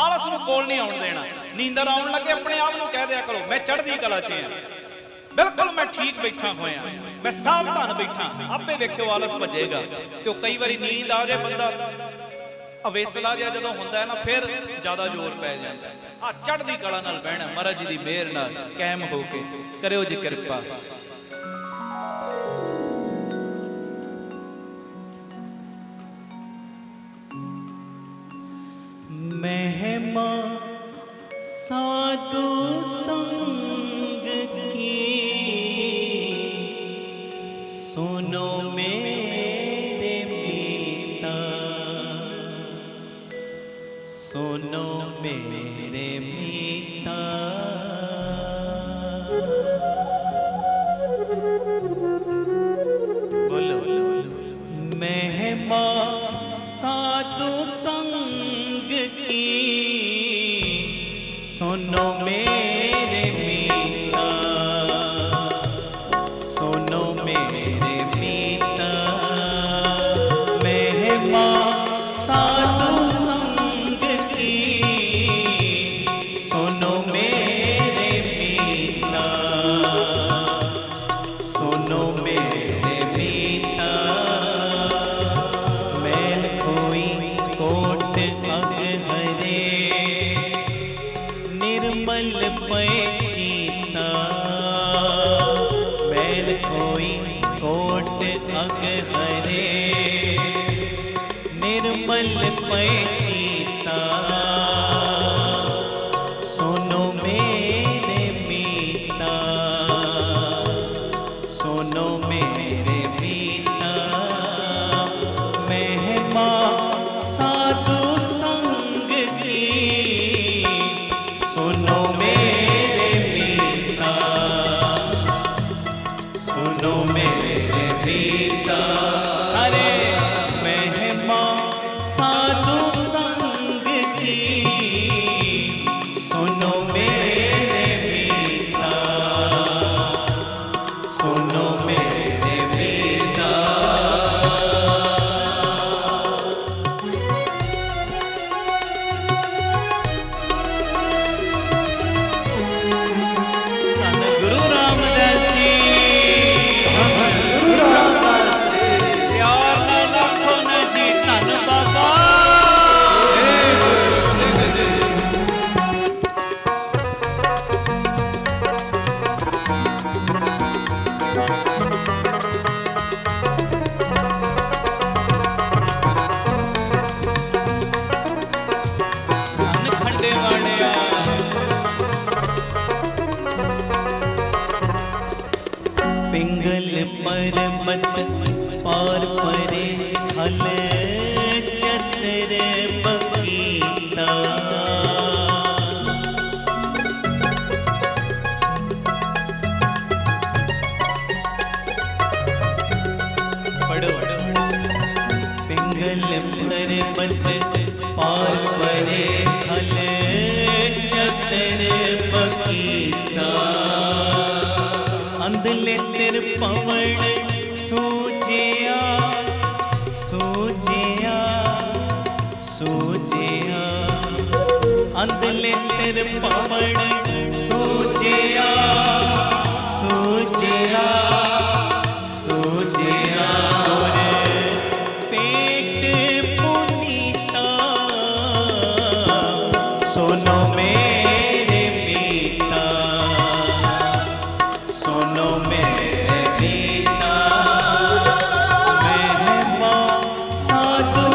आलस नूं कोल नहीं आउण देना। नींदर आउण लगे अपने आप नूं कह दिया करो मैं चढ़दी कला च हां, बिल्कुल मैं ठीक बैठा होया, मैं सावधान बैठा, आपे वेखियो आलस भजेगा। तो कई बार नींद आ जाए बंदा अवेसला जिहा जदों हुंदा है ना फिर ज्यादा जोर पै जाता है। आ चढ़दी कला नाल बहना महाराज जी दी मेहर नाल कायम हो के करियो जी किरपा। महिमा साधु संग की सुनो मेरे मीता, सुनो मेरे मीता। बोलो महिमा साधु संग की सुनो मेरे मीता, सुनो मेरे मीता। महिमा साधु संग की सुनो मेरे मीता, सुनो मेरे मीता। मैल खोई कोट अग हरे निर्मल पैचीता, मैल खोई कोट अग हरे निर्मल पैचीता। सुनो मेरे मीता, सुनो मेरे मीता। महिमा साधु संग की सुनो मेरे मीता, सुनो मेरे मीता। सारे महिमा साधु संग की सुनो मेरे मीता, सुनो मेरे मीता। धन गुरु रामदास जी गुरु रामदास जी प्यार नाल आखो ना जी धन बाबा। सिंह जी धन खंडे वालिया पिंगल पर्वत पार परे हल चतर बगीता। पढ़ो पिंगल पर्वत पार परे हल चतर बगीता। अंधले तिर पवण सूजिया सूजिया सूजिया। अंधले तिर पवण सूजिया सूजिया सूजिया। और पेट पुनीता सुनो मेरे मीता, सुनो मेरे मीता। महिमा साधु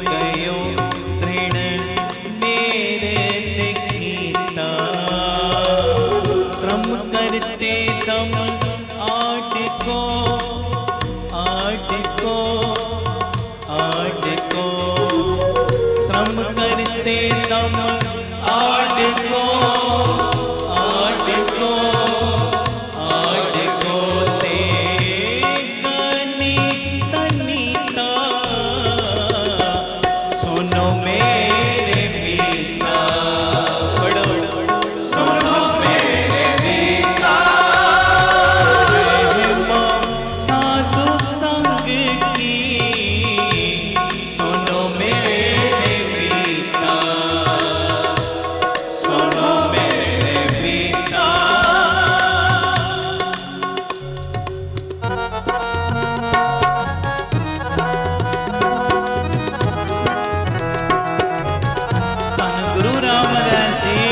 गयो तृण मेरे दिखीता श्रम करते दम आट को श्रम करते दम आट को ते गनीता नीता सुनो मेरे पिता पढ़ो सुनो मेरे पिता महिमा साधु संग की सुनो मेरे पिता सुनो मेरे पिता धन गुरु रामदास जी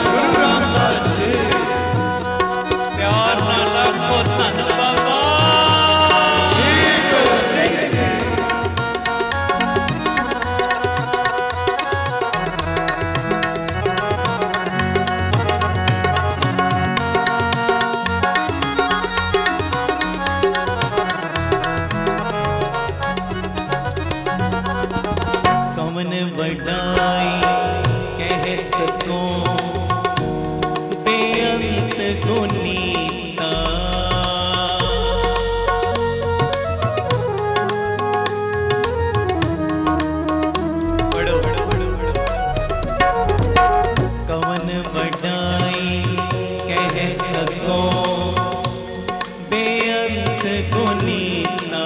गुरु रामदास जी प्यार नाल आखो धन बाबा कवन वडाई कह सको बेअंत गुनीता पढ़ो कवन वडाई कह सको बेअंत गुनीता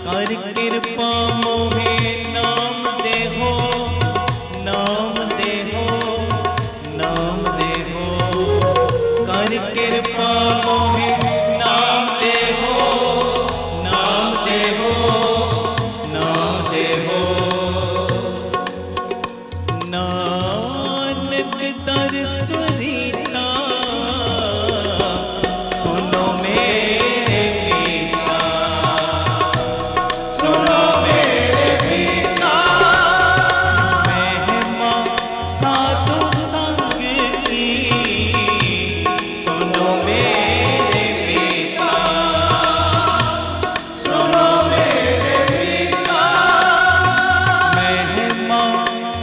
कर कृपा मोहे नाम देहो नाम देहो नाम देहो कर कृपा मोहे नाम देहो नाम देहो नाम देहो नानक दर सुनीता सुनो मेरे पिता सुनो मेरे पिता महिमा साधु संग की सुनो मेरे पिता सुनो मेरे पिता महिमा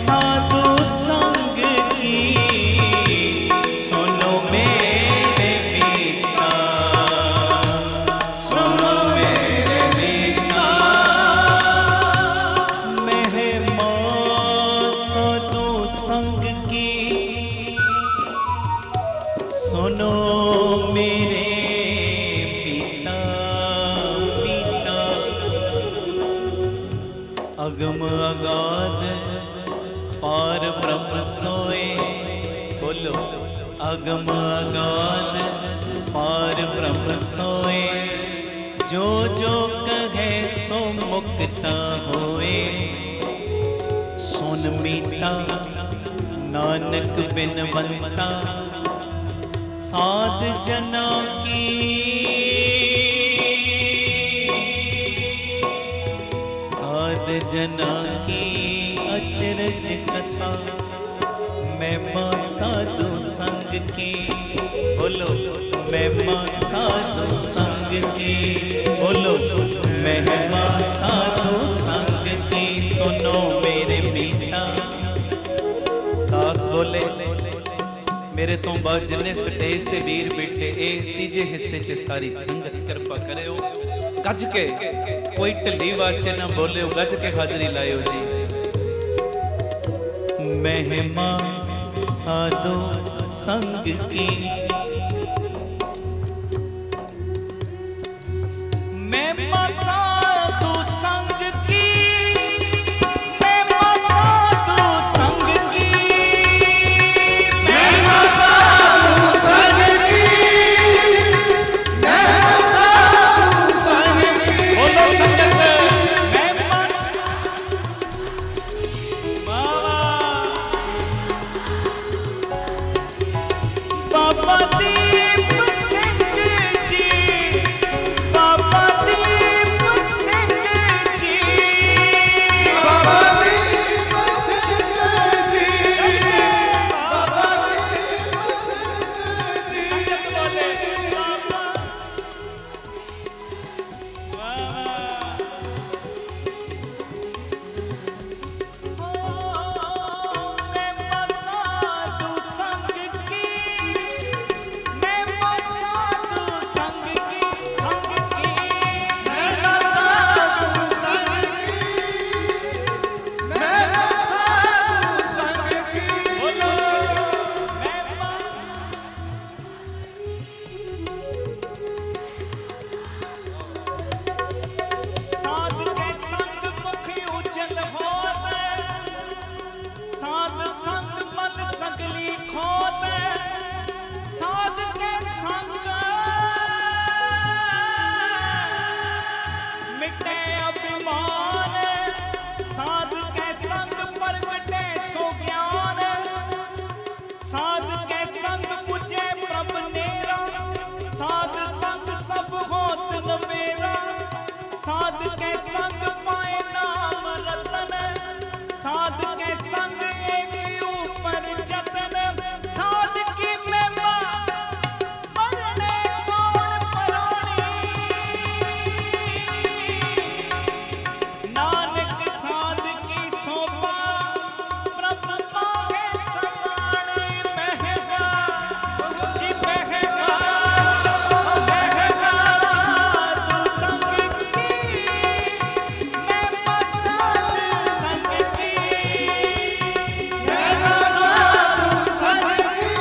साधु संग की सुनो मेरे पिता सुनो मेरे पिता महिमा साधु संग की सुनो मेरे पिता पिता अगम अगाध पार ब्रह्म सोए बोलो अगम अगाध पार ब्रह्म सोए जो जो कहे सो मुक्ता होए सुन मीठा नानक बिनवंता साध जना की साध जना की अचरज कथा महिमा साधु संग की बोलो महिमा साधु संग की बोलो महिमा साधु संग की सुनो मेरे पिता दास बोले मेरे तो बाद जिन्ने स्टेज ते वीर बैठे ए तीजे हिस्से च सारी संगत कृपा करियो गज के कोई ढिली वाचे ना बोलियो गज के हाजरी लायो जी महिमा साधु संग की महिमा साधु संग की महिमा साधु संग की महिमा साधु संग की महिमा साधु संग की बोलो संगत महिमा बाबा साध के संग पाए नाम रतन, साध के संग एक ऊपर जतन, साध की महिमा मरने कौन परानी, नानक साध की शोभा प्रभु पाहे समानी, महगा जी महगा महगा साधु संग की, महिमा साधु संग की, मैं साधु संग की,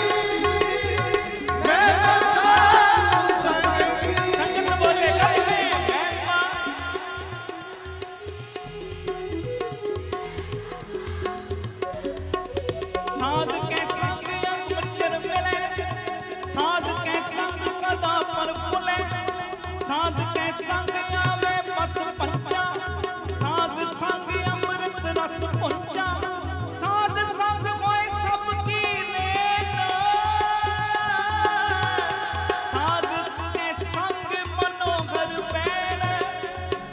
मैं साधु संग की। संगत बोले कहे महिमा साध के संग अक्षर मिले, साध के संग सदा प्रफुल्ले, साध के संग आवे बस पंचा, साध संग अमृत रस पुंचा, साध संग होए सबकी नेता, साध के संग मनोहर बैल,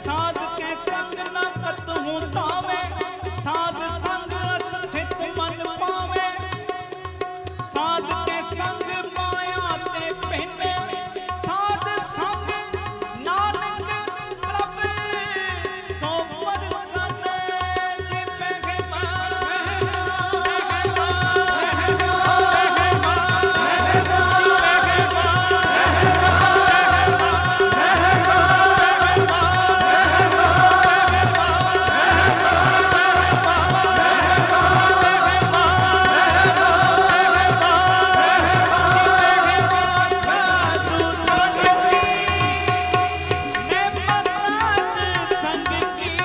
साध के संग न कतहु तावे, साध संग अस्थित मन पावे, साध के संग माया ते भिन्न, साध संग नानक प्रभु सो परसन, जी महिमा महिमा साधु संग की, महिमा साध संग की,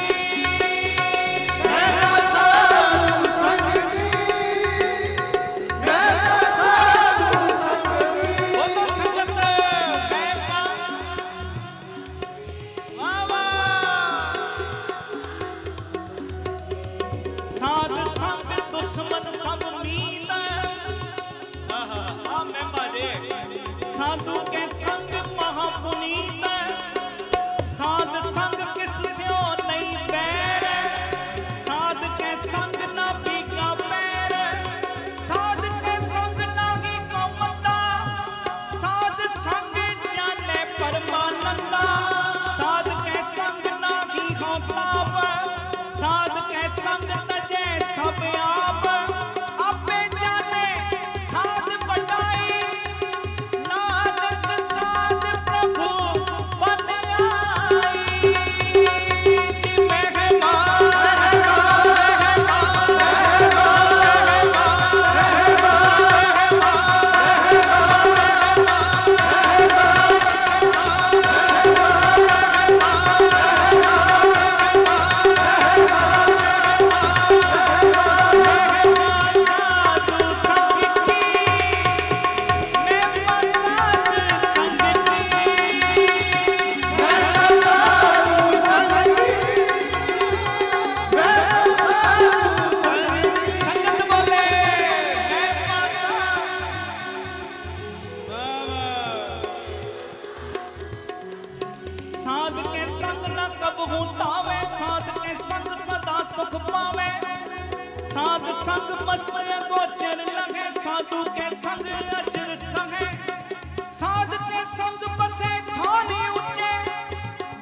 मैं साधु संग की, मैं साधु संग की। बोलो संगत महिमा वाह साध संग दुश्मन सब मीत, आहा महिमा रे, साधु के संग महापुनीत, साध संग किस स्यो नहीं बैर, साध के संग ना बिका पैर, साध के संग नाही को मता, साध संग जाने परमानंदा, साध के संग नाही हो ताप, साध के संग तजे सब आप, आपे जाने साध बढ़ाई, नानक साध प्रभु बन आई, जी महिमा साधु संग की, महिमा साध संग की, मैं साधु संग की, मैं साधु संग की। संगत बोले महिमा साध साध के संग न कबहू तावे, साध के संग सदा सुख पावे, साध संग मस्त गोचर लगे, साधु के संग अजर संगे, साध के संग बसे ठानी ऊंचे,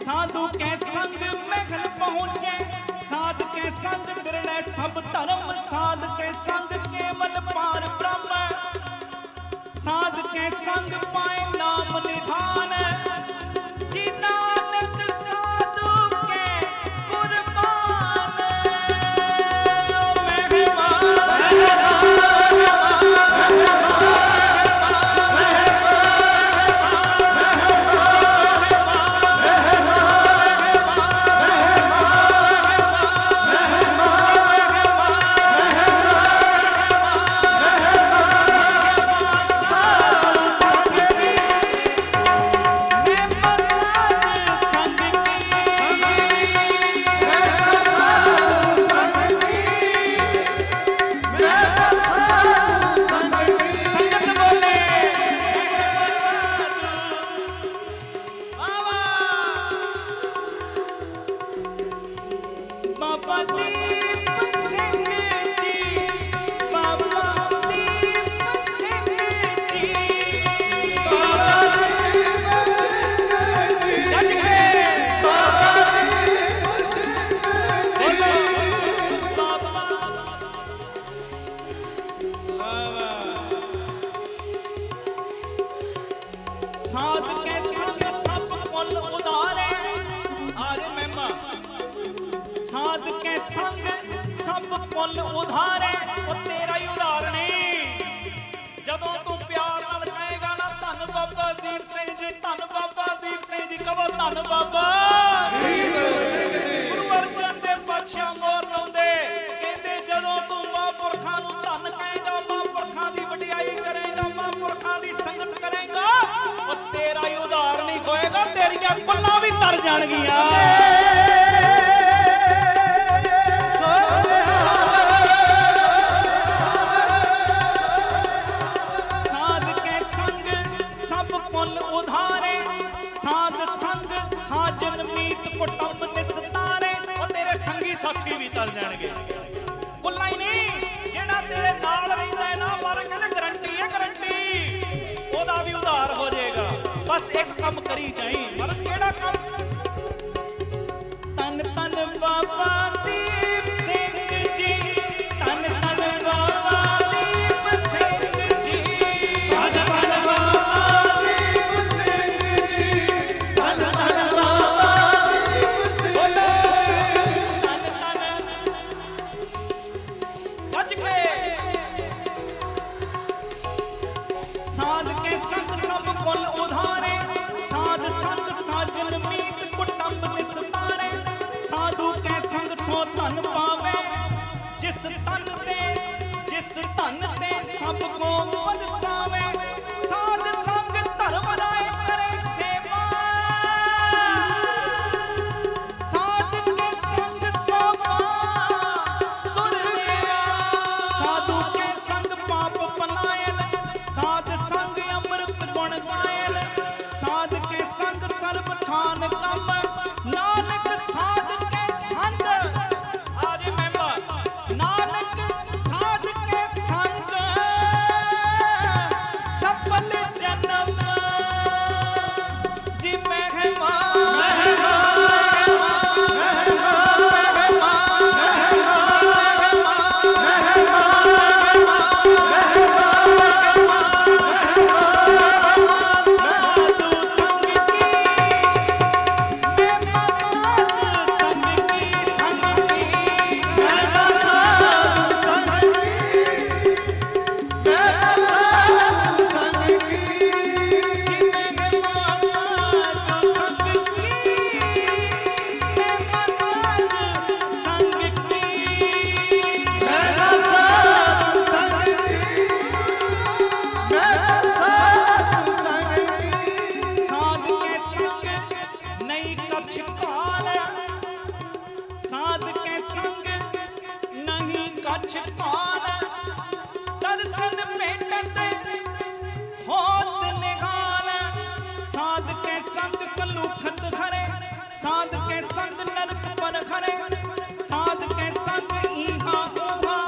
साधु के संग महल पहुंचे, साध के संग निर्णय सब धर्म, साध के संग केवल पार ब्रह्म, साध के संग पाए नाम निधान, जी नानक साधु के कुर्बान, महिमा साधु संग की, ਬਾਬਾ ਦੀਪ ਸਿੰਘ ਜੀ, ਬਾਬਾ ਦੀਪ ਸਿੰਘ ਜੀ, ਬਾਬਾ ਦੀਪ ਸਿੰਘ ਜੀ, ਜੱਜ ਕੇ ਬਾਬਾ ਦੀਪ ਸਿੰਘ ਜੀ, ਬਾਬਾ ਸਾਧ ਕੇ ਸੰਗ ਸਭ ਕੁਲ ਉਧਾਰੇ, ਆਰੇ ਮਹਿਮਾ ਸਾਧ ਕੇ ਸੰਗ ਸਭ ਕੁਲ ਉਧਾਰੇ, ਉਹ ਤੇਰਾ ਹੀ ਉਦਾਹਰਣੀ। ਜਦੋਂ ਤੂੰ ਪਿਆਰ ਨਾਲ ਕਹੇਗਾ ਨਾ ਧੰਨ ਬਾਬਾ ਦੀਪ ਸਿੰਘ ਜੀ, ਧੰਨ ਬਾਬਾ ਦੀਪ ਸਿੰਘ ਜੀ, ਕਹੋ ਧੰਨ ਬਾਬਾ ਦੀਪ ਸਿੰਘ ਜੀ, ਗੁਰੂ ਅਰਜਨ ਦੇਵ ਪਾਤਸ਼ਾਹ ਮੋਹਰ ਲਾਉਂਦੇ, ਕਹਿੰਦੇ ਜਦੋਂ ਤੂੰ ਮਹਾਂਪੁਰਖਾਂ ਨੂੰ ਧੰਨ ਕਹੇਗਾ, ਮਹਾਂਪੁਰਖਾਂ ਦੀ ਵਡਿਆਈ ਕਰੇਗਾ, ਮਹਾਂਪੁਰਖਾਂ ਦੀ ਸੰਗਤ ਕਰੇਗਾ, ਉਹ ਤੇਰਾ ਹੀ ਉਦਾਹਰਣ ਹੀ ਹੋਏਗਾ, ਤੇਰੀਆਂ ਕੁੱਲਾਂ ਵੀ ਤਰ ਜਾਣਗੀਆਂ। ਸਾਧ ਕੇ ਸੰਗ ਸਭ ਕੁਲ ਉਧਾਰੇ, ਸਾਧ ਸੰਗ ਸਾਜਨ ਮੀਤ ਕੁਟੰਬ ਨਿਸਤਾਰੇ, ਉਹ ਤੇਰੇ ਸੰਗੀ ਸਾਥੀ ਵੀ ਤਰ ਜਾਣਗੇ। ਕੁੱਲਾ ਹੀ ਨਹੀਂ, ਜਿਹੜਾ ਤੇਰੇ ਨਾਲ ਰਹਿੰਦਾ ਹੈ ਨਾ, ਮਾਰਾ ਕਹਿੰਦਾ ਗਰੰਟੀ ਹੈ, ਗਰੰਟੀ, ਉਹਦਾ ਵੀ ਉਧਾਰ ਹੋ ਜਾਏਗਾ। ਬਸ ਇੱਕ ਕੰਮ ਕਰੀ ਜਾਈ। ਮਹਾਰਾਜ ਕਿਹੜਾ ਕੰਮ? ਤਨ ਤਨ ਬਾਬਾ ਦੀਪ ਸਿੰਘ ਜੀ, ਤਨ ਤਨ ਬਾਬਾ ਦੀਪ ਸਿੰਘ ਜੀ, ਧੰਨ ਧੰਨ ਬਾਬਾ ਦੀਪ ਸਿੰਘ ਜੀ, ਧੰਨ ਧੰਨ ਬਾਬਾ ਦੀਪ ਸਿੰਘ ਬੋਲੋ ਜੀ, ਤਨ ਤਨ ਗੱਜ ਕੇ ਸਾਧ ਕੇ ਸੰਗ ਸਭ ਕੁਲ ਉਧਾਰੇ, ਸਾਧ ਸੰਗ ਸਾਜਨ ਮੀਤ ਕੁਟੰਬ ਨਿਸਤਾਰੇ, ਸਾਧੂ ਕੈ ਸੰਗ ਸੋ ਧਨ ਪਾਵੇ, ਜਿਸ ਧਨ ਤੇ ਸਭ ਕੋ ਵਰਸਾਵੇ, ਸਾਧ ਸੰਗ ਧਰਮ ਰਾਏ ਕਰੇ ਸੇਵਾ, ਸਾਧ ਕੇ ਸੰਗ ਸੋਭਾ ਸੁਰ ਲਿਆ, ਸਾਧੂ ਕੇ ਸੰਗ ਪਾਪ ਪਨਾਇਨ, ਸਾਧ ਸੰਗ ਅੰਮ੍ਰਿਤ ਗੁਣ ਗਾਇਨ, ਸਾਧ ਕੇ ਸੰਗ ਸਰਬ ਥਾਨ ਕੰਮ, ਨਾਨਕ ਸਾਧ ਕੇ ਸੰਗ, ਆਰੇ ਮਹਿਮਾ ਨਾਨਕ ਸਾਧ ਕੇ ਸੰਗ ਸਫਲ ਜਨਮ ਜੀ ਮਹਿਮਾ ਮਹਿਮਾ ਮਹਿਮਾ ਸਾਧੂ ਸੰਗ ਕੀ ਮਹਿਮਾ, ਸਾਧੂ ਸੰਗ ਕੀ ਸੰਗ ਕੀ ਮਹਿਮਾ ਸਾਧੂ ਸੰਗ ਕੀ, ਮਹਿਮਾ ਸਾਧੂ ਸੰਗ ਕੀ, ਜੀ ਮਹਿਮਾ ਸਾਧੂ ਸੰਗ ਕੀ, ਮਹਿਮਾ ਸਾਧੂ ਸੰਗ ਕੀ, ਮਹਿਮਾ ਸਾਧੂ ਸੰਗ ਕੀ, ਮਹਿਮਾ ਸਾਧੂ ਸੰਗ ਕੀ, ਸਾਧ ਕੇ ਸੰਗ ਨਹੀਂ ਕਛ ਕਾਲ, ਸਾਧ ਕੇ ਸੰਗ ਨਹੀਂ ਕਛ ਕਾਲ, ਦਰਸ਼ਨ ਭੇਟਤ ਹੋਤ ਨਿਹਾਲ, ਸਾਧ ਕੇ ਸੰਗ ਕਲੂਖਤ ਖਰੇ, ਸਾਧ ਕੇ ਸੰਗ ਨਰਕ ਪਰ ਖਰੇ, ਸਾਧ ਕੇ ਸੰਗ ਈਹਾ ਓਹਾ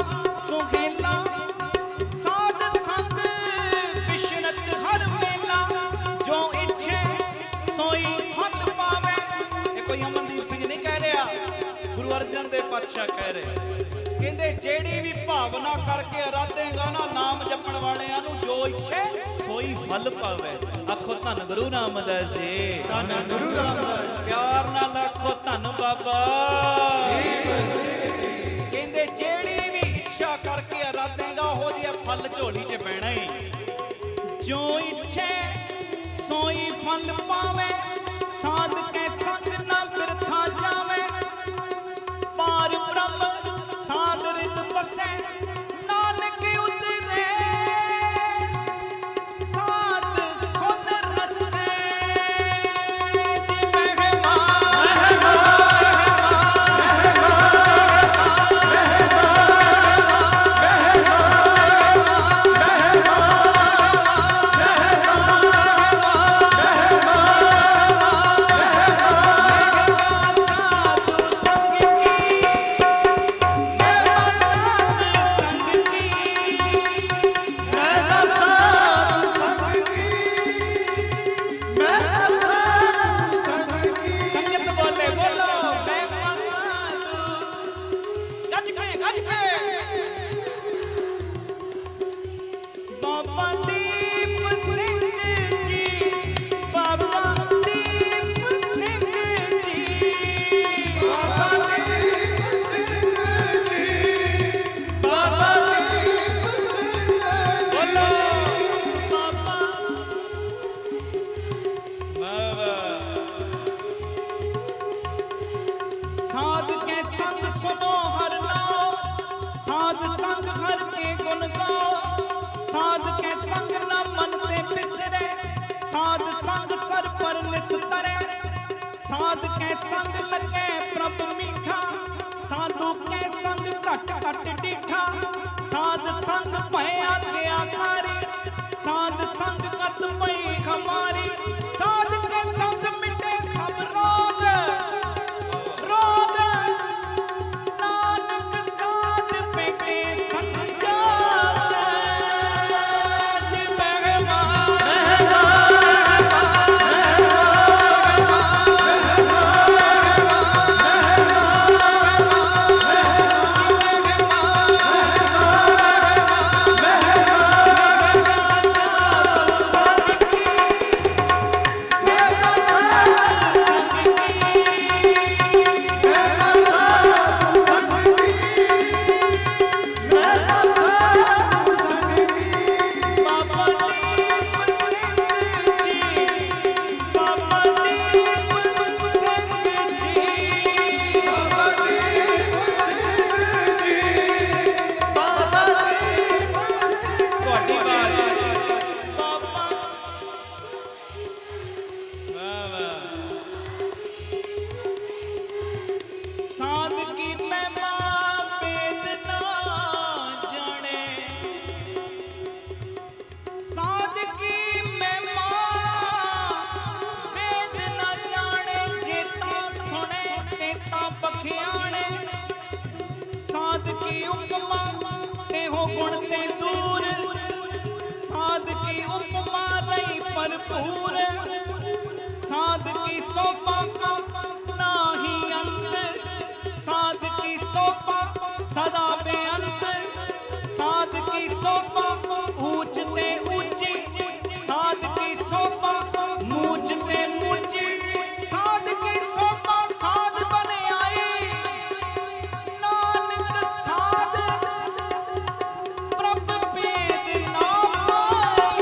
ਸੁਹੇਲਾ, ਸਾਧ ਸੰਗ ਵਿਸ਼ਰਤ ਹਰ ਵੇਲਾ, ਜੋ ਇੱਛੇ ਸੋਈ ਫਲ ਪਾਵੇ। ਇਹ ਕੋਈ ਅਮਨਦੀਪ ਸਿੰਘ ਨਹੀਂ ਕਹਿ ਰਿਹਾ, ਗੁਰੂ ਅਰਜਨ ਦੇਵ ਪਾਤਸ਼ਾਹ ਕਹਿ ਰਹੇ, ਕਹਿੰਦੇ ਜਿਹੜੀ ਵੀ ਭਾਵਨਾ ਕਰਕੇ ਅਰਾਧੇਗਾ ਨਾ ਨਾਮ ਜਪਣ ਵਾਲਿਆਂ ਨੂੰ, ਜੋ ਇੱਛੇ ਸੋਈ ਫਲ ਪਾਵੇ। ਆਖੋ ਧੰਨ ਗੁਰੂ ਰਾਮਦਾਸ ਜੀ, ਧੰਨ ਗੁਰੂ ਰਾਮਦਾਸ ਪਿਆਰ ਨਾਲ ਆਖੋ ਧੰਨ ਬਾਬਾ ਕਹਿੰਦੇ ਜਿਹੜੀ ਵੀ ਇੱਛਾ ਕਰਕੇ ਅਰਾਧੇਗਾ ਹੋ ਜਿਹਾ ਫਲ ਝੋਲੀ 'ਚ ਪੈਣਾ ਹੀ, ਜੋ ਇੱਛੇ ਸੋਈ ਫਲ ਪਾਵੇ, ਸਾਧ ਕੇ ਸੰਗ ਨਾ ਬਿਰਥਾ ਜਾਵੇ, ਪਾਰ ਬ੍ਰਹਮ ਸਾਧ ਰਿਤ ਬਸੈ, ਨਾਨਕ ਉਤਰੇ ਸਾਧ ਸੁਨ ਰਸੈ, ਜੀ ਮਹਿਮਾ ਮਹਿਮਾ सुनो हर नाम, साध संग हर के गुण गाओ। साध के संग न मन ते बिसरे, साध संग सर पर निस्तरे। साध के संग लगे प्रभ मीठा, साधु के संग घट घट डीठा। साध संग भय आज्ञाकारी, साध संग कत मई हमारी। साध के संग मिटे सब रोग, रोग नानक साध बेटे संग जागे। जी मेहमान साध की उपमा ते हो गुण ते दूर। साध की उपमा रही भरपूर, साध की शोभा का नाही अंत। साध की शोभा सदा बेअंत, साध की शोभा ऊंच ते ऊंची। साध की शोभा मूंच ते मूंची, साध की शोभा साध बने आई। नानक साध प्रभ भेद ना पाई।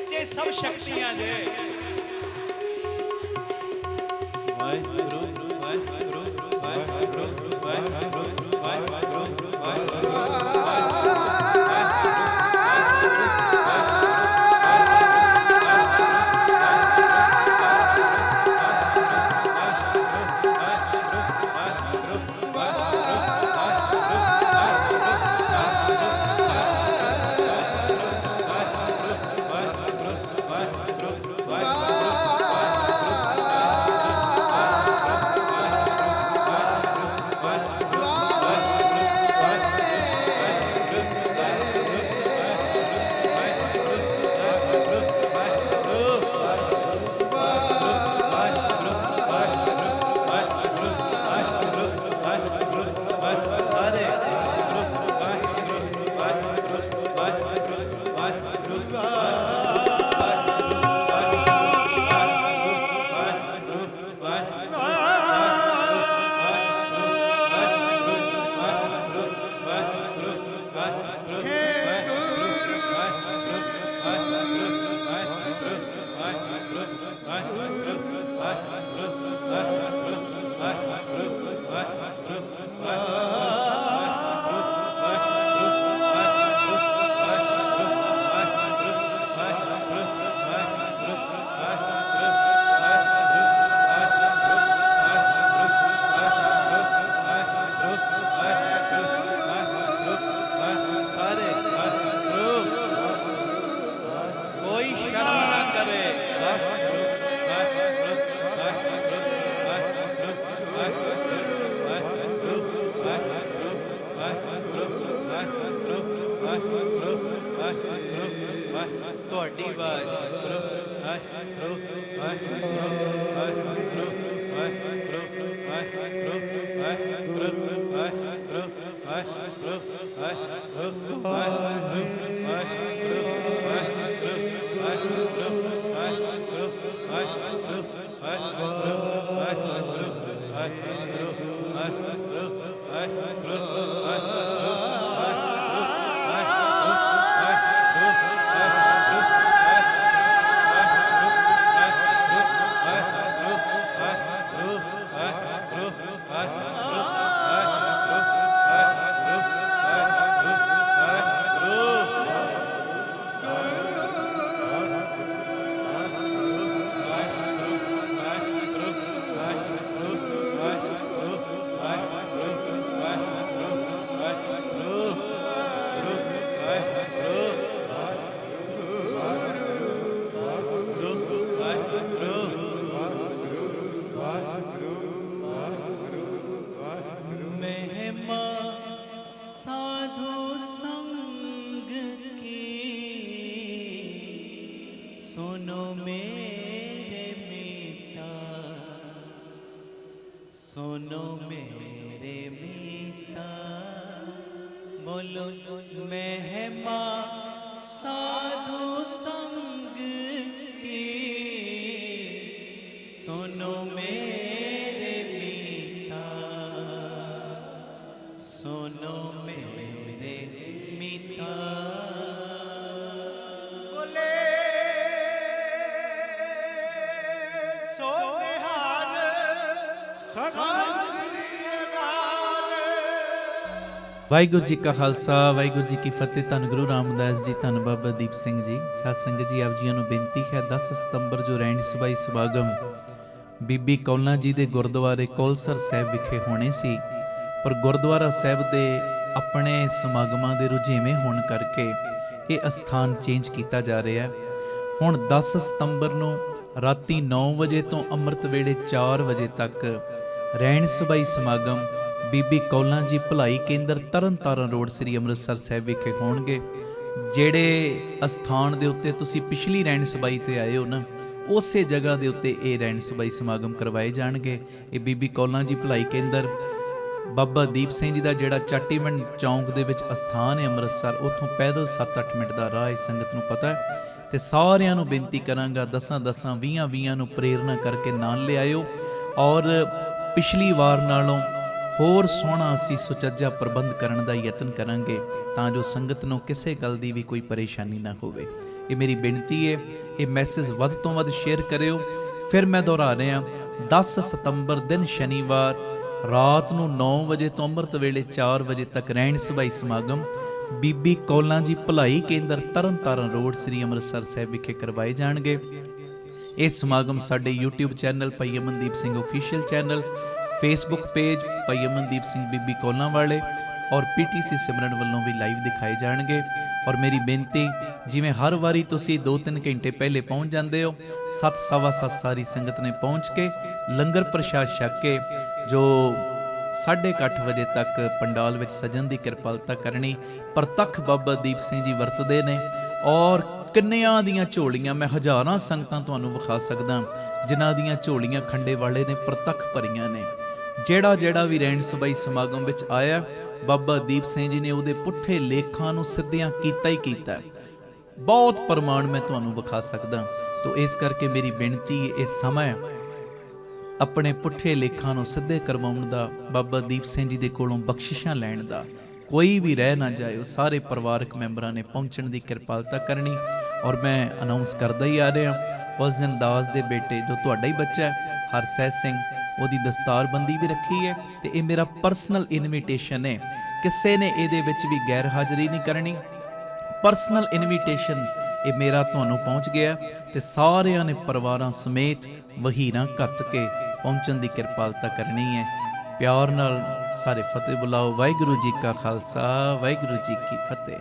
जी सब शक्तियां जे वाहिगुरु वाहिगुरु वाहिगुरु वाहिगुरु वाहिगुरु ਸਾਰੇ ਕੋਈ ਸ਼ਰਮ ਨਾ ਕਰੇ। ਤੁਹਾਡੀ ਬਾਸ਼ महिमा साधु संग की सुनो मेरे मीता, सुनो मेरे मीता। बोलो महिमा साधु संग की सुनो मेरे मीता, सुनो मेरे मीता। बोले सो निहाल सत श्री अकाल। ਵਾਹਿਗੁਰੂ ਜੀ ਕਾ ਖਾਲਸਾ ਵਾਹਿਗੁਰੂ ਜੀ ਕੀ ਫਤਿਹ। ਧੰਨ ਗੁਰੂ ਰਾਮਦਾਸ ਜੀ, ਧੰਨ ਬਾਬਾ ਦੀਪ ਸਿੰਘ ਜੀ। ਸਾਧ ਸੰਗਤ ਜੀ, ਆਪ ਜੀਆਂ ਨੂੰ ਬੇਨਤੀ ਹੈ 10 ਸਤੰਬਰ ਜੋ ਰਹਿਣ ਸਭਾਈ ਸਮਾਗਮ ਬੀਬੀ ਕੌਲਾਂ ਜੀ ਦੇ ਗੁਰਦੁਆਰੇ ਕੌਲਸਰ ਸਾਹਿਬ ਵਿਖੇ ਹੋਣੇ ਸੀ, ਪਰ ਗੁਰਦੁਆਰਾ ਸਾਹਿਬ ਦੇ ਆਪਣੇ ਸਮਾਗਮਾਂ ਦੇ ਰੁਝੇਵੇਂ ਹੋਣ ਕਰਕੇ ਇਹ ਅਸਥਾਨ ਚੇਂਜ ਕੀਤਾ ਜਾ ਰਿਹਾ ਹੈ। ਹੁਣ 10 ਸਤੰਬਰ ਨੂੰ ਰਾਤੀ 9 ਵਜੇ ਤੋਂ ਅੰਮ੍ਰਿਤ ਵੇਲੇ 4 ਵਜੇ ਤੱਕ ਰਹਿਣ ਸਭਾਈ ਸਮਾਗਮ ਬੀਬੀ ਕੌਲਾਂ ਜੀ ਭਲਾਈ ਕੇਂਦਰ ਤਰਨਤਾਰਨ ਰੋਡ ਸ੍ਰੀ ਅੰਮ੍ਰਿਤਸਰ ਸਾਹਿਬ ਵਿਖੇ ਹੋਣਗੇ। ਜਿਹੜੇ ਅਸਥਾਨ ਦੇ ਉੱਤੇ ਤੁਸੀਂ ਪਿਛਲੀ ਰਹਿਣ ਸਭਾਈ ਤੇ ਆਏ ਹੋ ਨਾ, ਉਸੇ ਜਗ੍ਹਾ ਦੇ ਉੱਤੇ ਇਹ ਰਹਿਣ ਸਭਾਈ ਸਮਾਗਮ ਕਰਵਾਏ ਜਾਣਗੇ। ਇਹ ਬੀਬੀ ਕੌਲਾਂ ਜੀ ਭਲਾਈ ਕੇਂਦਰ ਬਾਬਾ ਦੀਪ ਸਿੰਘ ਜੀ ਦਾ ਜਿਹੜਾ ਚਾਟੀਵਿੰਡ ਚੌਂਕ ਦੇ ਵਿੱਚ ਅਸਥਾਨ ਹੈ ਅੰਮ੍ਰਿਤਸਰ, ਉੱਥੋਂ ਪੈਦਲ 7-8 ਮਿੰਟ ਦਾ ਰਾਹ ਹੈ, ਸੰਗਤ ਨੂੰ ਪਤਾ ਹੈ। ਤੇ ਸਾਰਿਆਂ ਨੂੰ ਬੇਨਤੀ ਕਰਾਂਗਾ 10-10 20-20 ਨੂੰ ਪ੍ਰੇਰਨਾ ਕਰਕੇ ਨਾਲ ਲਿਆਇਓ, ਔਰ ਪਿਛਲੀ ਵਾਰ ਨਾਲੋਂ ਹੋਰ ਸੋਹਣਾ ਅਸੀਂ ਸੁਚੱਜਾ ਪ੍ਰਬੰਧ ਕਰਨ ਦਾ ਯਤਨ ਕਰਾਂਗੇ ਤਾਂ ਜੋ ਸੰਗਤ ਨੂੰ ਕਿਸੇ ਗੱਲ ਦੀ ਵੀ ਕੋਈ ਪਰੇਸ਼ਾਨੀ ਨਾ ਹੋਵੇ। ਇਹ ਮੇਰੀ ਬੇਨਤੀ ਹੈ। ਇਹ ਮੈਸੇਜ ਵੱਧ ਤੋਂ ਵੱਧ ਸ਼ੇਅਰ ਕਰਿਓ। ਫਿਰ ਮੈਂ ਦੁਹਰਾ ਰਿਹਾ, 10 ਸਤੰਬਰ ਦਿਨ ਸ਼ਨੀਵਾਰ ਰਾਤ ਨੂੰ 9 ਵਜੇ ਤੋਂ ਅੰਮ੍ਰਿਤ ਵੇਲੇ 4 ਵਜੇ ਤੱਕ ਰਹਿਣ ਸਭਾਈ ਸਮਾਗਮ ਬੀਬੀ ਕੌਲਾਂ ਜੀ ਭਲਾਈ ਕੇਂਦਰ ਤਰਨਤਾਰਨ ਰੋਡ ਸ੍ਰੀ ਅੰਮ੍ਰਿਤਸਰ ਸਾਹਿਬ ਵਿਖੇ ਕਰਵਾਏ ਜਾਣਗੇ। ਇਹ ਸਮਾਗਮ ਸਾਡੇ YouTube ਚੈਨਲ ਭਾਈ Amandeep Singh official channel, Facebook page ਭਾਈ ਅਮਨਦੀਪ ਸਿੰਘ ਬੀਬੀ ਕੌਲਾਂ ਵਾਲੇ ਔਰ PTC ਸਿਮਰਨ ਵੱਲੋਂ ਵੀ ਲਾਈਵ ਦਿਖਾਏ ਜਾਣਗੇ। ਔਰ ਮੇਰੀ ਬੇਨਤੀ, ਜਿਵੇਂ ਹਰ ਵਾਰੀ ਤੁਸੀਂ 2-3 ਘੰਟੇ ਪਹਿਲੇ ਪਹੁੰਚ ਜਾਂਦੇ ਹੋ, 7-7:15 ਸਾਰੀ ਸੰਗਤ ਨੇ ਪਹੁੰਚ ਕੇ ਲੰਗਰ ਪ੍ਰਸ਼ਾਦ ਛਕ ਕੇ ਜੋ 8:30 ਵਜੇ ਤੱਕ ਪੰਡਾਲ ਵਿੱਚ ਸਜਣ ਦੀ ਕਿਰਪਾਲਤਾ ਕਰਨੀ। ਪ੍ਰਤੱਖ ਬਾਬਾ ਦੀਪ ਸਿੰਘ ਜੀ ਵਰਤਦੇ ਨੇ, ਔਰ ਕਿੰਨਿਆਂ ਦੀਆਂ ਝੋਲੀਆਂ ਮੈਂ ਹਜ਼ਾਰਾਂ ਸੰਗਤਾਂ ਤੁਹਾਨੂੰ ਵਿਖਾ ਸਕਦਾ ਜਿਨ੍ਹਾਂ ਦੀਆਂ ਝੋਲੀਆਂ ਖੰਡੇ ਵਾਲੇ ਨੇ ਪ੍ਰਤੱਖ ਭਰੀਆਂ ਨੇ। ਜਿਹੜਾ ਵੀ ਰਹਿਣ ਸਭਾਈ ਸਮਾਗਮ ਵਿੱਚ ਆਇਆ, ਬਾਬਾ ਦੀਪ ਸਿੰਘ ਜੀ ਨੇ ਉਹਦੇ ਪੁੱਠੇ ਲੇਖਾਂ ਨੂੰ ਸਿੱਧਿਆਂ ਕੀਤਾ ਹੀ ਕੀਤਾ। ਬਹੁਤ ਪ੍ਰਮਾਣ ਮੈਂ ਤੁਹਾਨੂੰ ਵਿਖਾ ਸਕਦਾ। ਤੋ ਇਸ ਕਰਕੇ ਮੇਰੀ ਬੇਨਤੀ, ਇਹ ਸਮਾਂ ਆਪਣੇ ਪੁੱਠੇ ਲੇਖਾਂ ਨੂੰ ਸਿੱਧੇ ਕਰਵਾਉਣ ਦਾ, ਬਾਬਾ ਦੀਪ ਸਿੰਘ ਜੀ ਦੇ ਕੋਲੋਂ ਬਖਸ਼ਿਸ਼ਾਂ ਲੈਣ ਦਾ। कोई भी रह ना जाए। सारे परिवारक मैंबरां ने पहुंचण की किरपालता करनी। और मैं अनाउंस करदा ही आ रहा, उस दिन दास दे बेटे जो तुहाडा ही बच्चा है हरसैज सिंह, ਉਹਦੀ ਦਸਤਾਰਬੰਦੀ भी रखी है। तो ये मेरा परसनल इनविटेशन है, किसी ने ये भी गैर हाज़री नहीं करनी। परसनल इनविटेशन ये मेरा ਤੁਹਾਨੂੰ पहुँच गया। तो सारिਆਂ ने परिवारां समेत वहीरां घੱਤ के पहुँचण की किरपालता करनी है। प्यार नाल सारे फतेह बुलाओ। वाहिगुरू जी का खालसा, वाहिगुरू जी की फतेह।